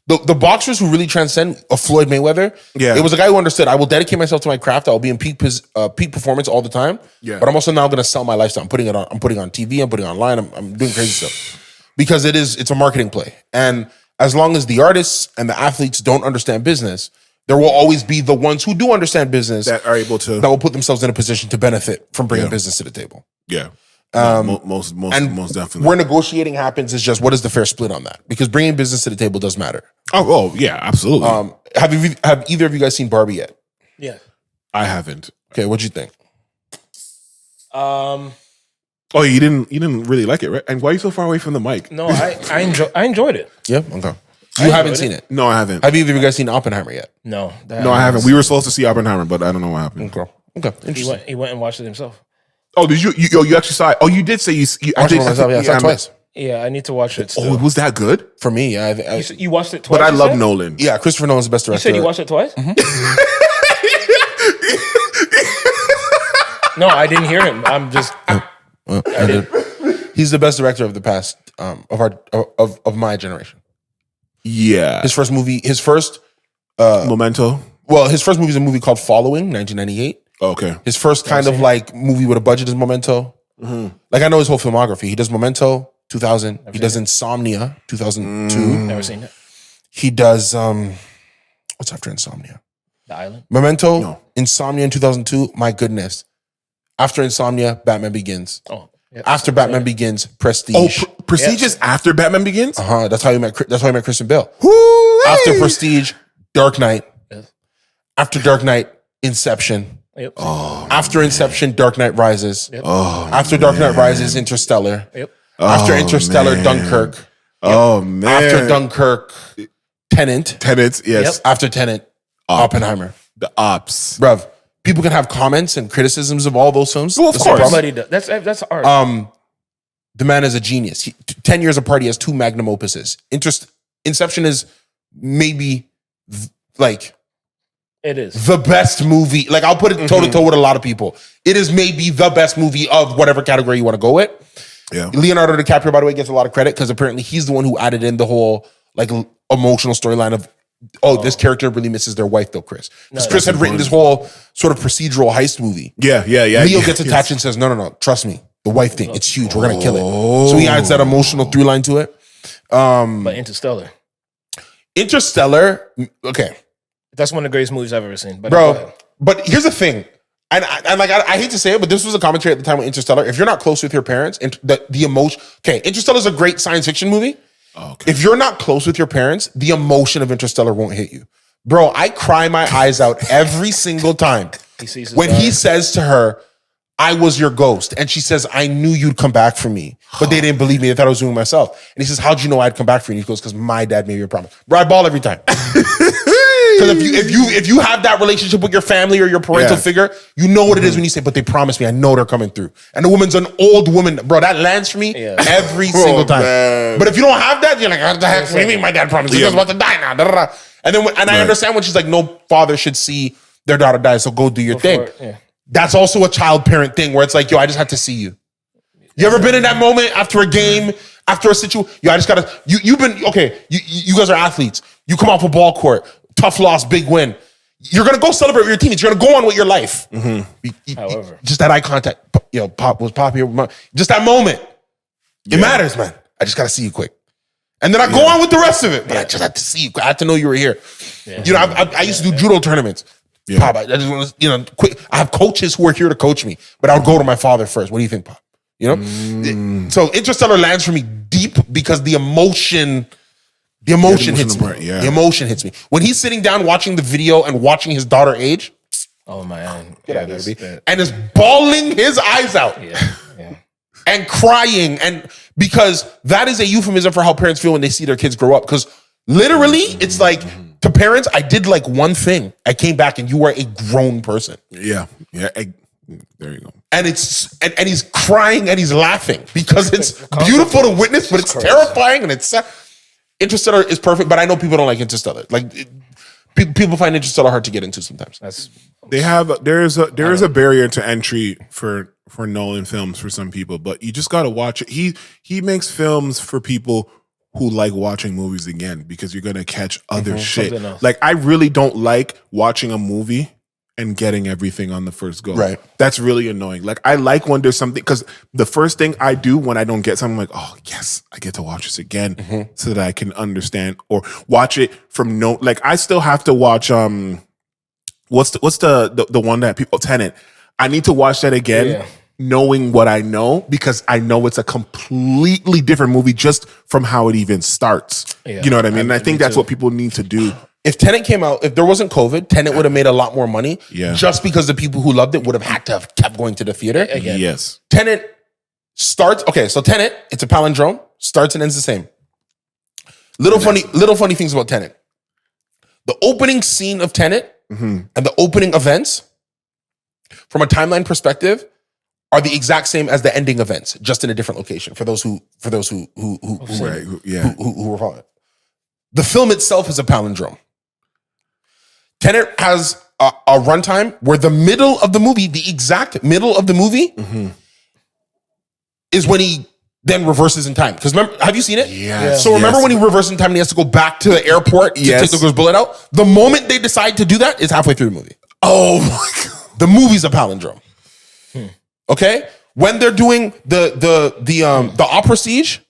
The boxers who really transcend a Floyd Mayweather, it was a guy who understood, I will dedicate myself to my craft. I'll be in peak performance all the time. But I'm also now going to sell my lifestyle. I'm putting on TV. I'm putting it online. I'm doing crazy stuff because it's a marketing play. And as long as the artists and the athletes don't understand business, there will always be the ones who do understand business that are able to, that will put themselves in a position to benefit from bringing business to the table. Yeah. Most definitely. Where negotiating happens is just, what is the fair split on that? Because bringing business to the table does matter. Oh yeah, absolutely. Have either of you guys seen Barbie yet? Yeah, I haven't. Okay, what'd you think? Oh, you didn't really like it, right? And why are you so far away from the mic? No, I enjoyed it. Yeah, okay. You haven't seen it? No, I haven't. Have either of you guys seen Oppenheimer yet? No, I haven't. We were supposed to see Oppenheimer, but I don't know what happened. Okay. Interesting. He went and watched it himself. Oh, did you actually saw it? Oh, you did say you I did myself. Yeah, I saw it twice. Yeah, I need to watch it still. Oh, was that good? For me, yeah. You watched it twice? But I love Nolan. Yeah, Christopher Nolan's the best director. You said you watched it twice? No, I didn't hear him. I'm just... I did. He's the best director of the past, of my generation. Yeah. His first movie, Memento. Well, his first movie is a movie called Following, 1998. Oh, okay. His first kind of like movie with a budget is Memento. Like, I know his whole filmography. He does Memento, 2000. He does Insomnia, 2002. Never seen it. He does what's after Insomnia? The Island. Memento, No. Insomnia in 2002. My goodness. After Insomnia, Batman Begins. Oh, yeah. After Batman Begins, Prestige. Oh, Prestige is after Batman Begins? That's how he met Kristen Bale. Woo-wee! After Prestige, Dark Knight. Yes. After Dark Knight, Inception. Yep. Oh, After Inception, Dark Knight Rises. Yep. oh, After Dark Knight Rises, Interstellar. Yep. After Interstellar, man. Dunkirk. Oh, man. After Dunkirk, Tenet. Tenants, yes. Yep. After Tenet, Oppenheimer. The Ops. Bruv, people can have comments and criticisms of all those films. Well, of course. Everybody does. That's art. The man is a genius. 10 years apart, he has 2 magnum opuses. Inception is maybe like it is the best movie. Like I'll put it toe to toe with a lot of people. It is maybe the best movie of whatever category you want to go with. Yeah. Leonardo DiCaprio, by the way, gets a lot of credit because apparently he's the one who added in the whole like emotional storyline of, this character really misses their wife though, Chris. Because Chris had written this whole sort of procedural heist movie. Yeah. Leo gets attached and says, no, trust me. The wife thing, it's huge. We're going to kill it. So he adds that emotional through line to it. But Interstellar, okay. That's one of the greatest movies I've ever seen. But bro, but here's the thing. And I hate to say it, but this was a commentary at the time with Interstellar. If you're not close with your parents, and the emotion, okay, Interstellar is a great science fiction movie. Okay. If you're not close with your parents, the emotion of Interstellar won't hit you. Bro, I cry my eyes out every single time when he says to her, I was your ghost. And she says, I knew you'd come back for me. But they didn't believe me. They thought I was doing myself. And he says, how'd you know I'd come back for you? And he goes, because my dad made me a promise. Bro, I bawl every time. Because if you have that relationship with your family or your parental figure, you know what it is when you say, but they promised me, I know they're coming through. And the woman's an old woman. Bro, that lands for me every single time. Man. But if you don't have that, you're like, what the heck? What do you mean my dad promised? He's about to die now. And then I understand when she's like, no father should see their daughter die, so go do your thing. That's also a child parent thing where it's like, yo, I just had to see you. You ever been in that moment after a game, after a situation? Yo, I just gotta, you've been, okay, you guys are athletes. You come off a ball court, tough loss, big win. You're gonna go celebrate with your teammates. You're gonna go on with your life. However, just that eye contact, Pop was Pop here. Just that moment. It matters, man. I just gotta see you quick. And then I go on with the rest of it. But I just had to see you. I had to know you were here. I used to do judo tournaments. Pop, I just want to, quick. I have coaches who are here to coach me, but I would go to my father first. What do you think, Pop? So Interstellar lands for me deep because the emotion hits me. The emotion hits me. When he's sitting down watching the video and watching his daughter age. Oh man. And is bawling his eyes out. And crying. And because that is a euphemism for how parents feel when they see their kids grow up. Because literally, it's like, to parents, I did like one thing. I came back and you were a grown person. Yeah. There you go. And and he's crying and he's laughing because it's beautiful to witness, but it's terrifying and it's Interstellar is perfect, but I know people don't like Interstellar. Like people find Interstellar hard to get into sometimes. There is a barrier to entry for Nolan films for some people, but you just got to watch it. He makes films for people who like watching movies again because you're going to catch other shit. Like I really don't like watching a movie and getting everything on the first go. Right. That's really annoying. Like I like when there's something, because the first thing I do when I don't get something, I'm like, oh yes, I get to watch this again so that I can understand or watch it from like I still have to watch what's the one that people Tenet. I need to watch that again. Knowing what I know, because I know it's a completely different movie just from how it even starts. You know what I mean? And I think that's what people need to do. If Tenet came out, if there wasn't COVID, Tenet would have made a lot more money. Just because the people who loved it would have had to have kept going to the theater. Yes. Tenet starts, so Tenet, it's a palindrome, starts and ends the same. Little funny things about Tenet. The opening scene of Tenet and the opening events, from a timeline perspective, are the exact same as the ending events, just in a different location. For those who were following it. The film itself is a palindrome. Tenet has a runtime where the middle of the movie, the exact middle of the movie, is when he then reverses in time. Because have you seen it? Yes. So remember when he reverses in time and he has to go back to the airport to take the girl's bullet out? The moment they decide to do that is halfway through the movie. Oh my God. The movie's a palindrome. Okay, when they're doing the opera siege,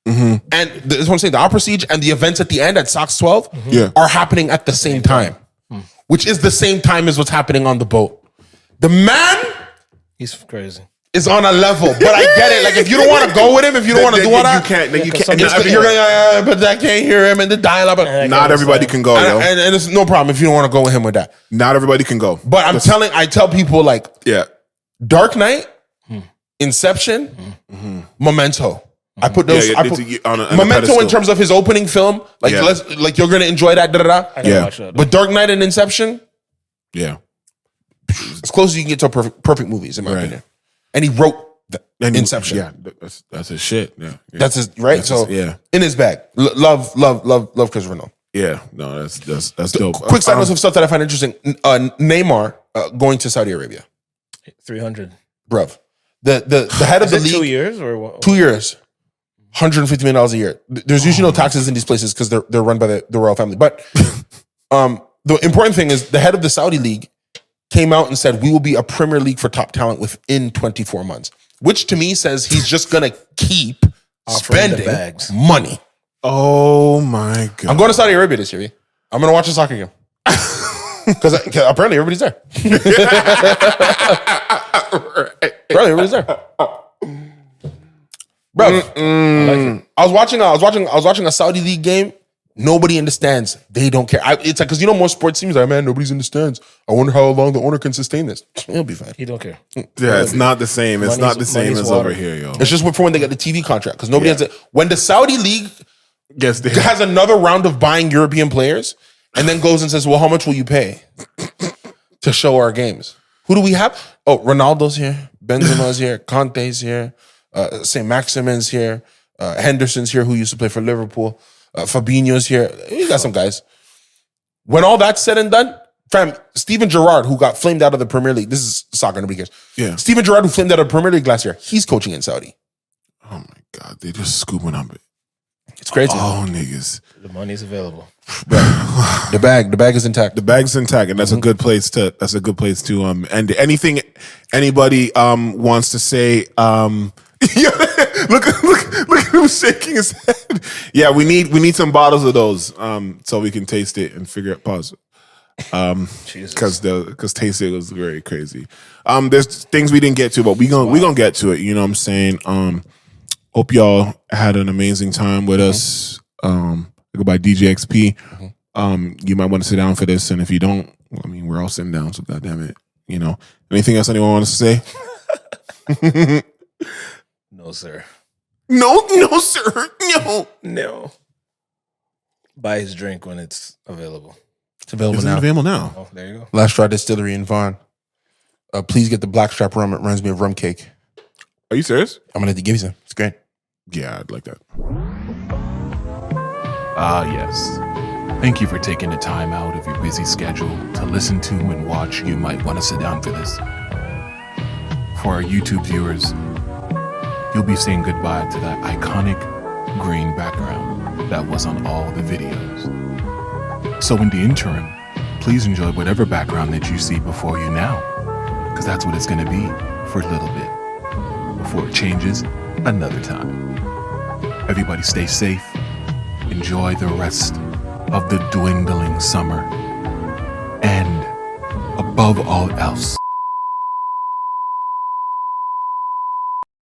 and that's what I'm saying, the opera siege and the events at the end at Sox 12 are happening at the same time, which is the same time as what's happening on the boat. The man, he's crazy, is on a level, but I get it. Like if you don't want to go with him, if you don't want to do all that, you can't. You're gonna, but I can't hear him in the dialogue. Not everybody can go, and it's no problem if you don't want to go with him with that. Not everybody can go. But I tell people like, Dark Knight, Inception, Memento. I put those. Memento in terms of his opening film, like you're gonna enjoy that. Watch that, but Dark Knight and Inception, as close as you can get to a perfect movies, in my opinion. And he wrote Inception. Yeah, that's his shit. Yeah. That's his right. That's in his bag. Love Christopher Nolan. Yeah, no, that's dope. Quick side notes of stuff that I find interesting. Neymar going to Saudi Arabia. 300. Bruv. The head of the league. 2 years or what? 2 years. $150 million a year. There's usually no taxes in these places because they're run by the royal family. But the important thing is the head of the Saudi league came out and said, we will be a Premier League for top talent within 24 months. Which to me says he's just going to keep spending money. Oh my God. I'm going to Saudi Arabia this year. I'm going to watch a soccer game. Because apparently everybody's there. Apparently everybody's there. Bro, I was watching a Saudi league game. Nobody in the stands. They don't care. It's like, because most sports teams are like, man, nobody's in the stands. I wonder how long the owner can sustain this. He'll be fine. He don't care. Yeah, it's not the same. It's not the same as over here, yo. It's just for when they get the TV contract. Because nobody has it. When the Saudi league has another round of buying European players and then goes and says, well, how much will you pay to show our games? Who do we have? Oh, Ronaldo's here. Benzema's here. Conte's here. St. Maximin's here. Henderson's here, who used to play for Liverpool. Fabinho's here. You got some guys. When all that's said and done, fam, Steven Gerrard, who got flamed out of the Premier League. This is soccer, nobody cares. Yeah. Steven Gerrard, who flamed out of the Premier League last year, he's coaching in Saudi. Oh my God, they just scooping up it. It's crazy. Oh, niggas. The money's available. The bag is intact. The bag's intact, and that's a good place to. That's a good place to end. Anything anybody wants to say. Look at him shaking his head. Yeah, we need some bottles of those so we can taste it and figure out pause. Because taste it was very crazy. There's things we didn't get to, but we gonna get to it. You know what I'm saying? Hope y'all had an amazing time with us. Go by DJXP. You might want to sit down for this, and if you don't, I mean, we're all sitting down, so goddamn it. Anything else anyone wants to say? No, sir. No, sir. No. Buy his drink when it's available. It's available Is it now. available now? Oh, there you go. Last Straw Distillery in Vaughan. Please get the Blackstrap rum. It reminds me of rum cake. Are you serious? I'm gonna have to give you some. It's great. Yeah, I'd like that. Yes. Thank you for taking the time out of your busy schedule to listen to and watch You Might Want to Sit Down for This. For our YouTube viewers, you'll be saying goodbye to that iconic green background that was on all the videos. So in the interim, please enjoy whatever background that you see before you now, because that's what it's going to be for a little bit, before it changes another time. Everybody stay safe. Enjoy the rest of the dwindling summer. And above all else,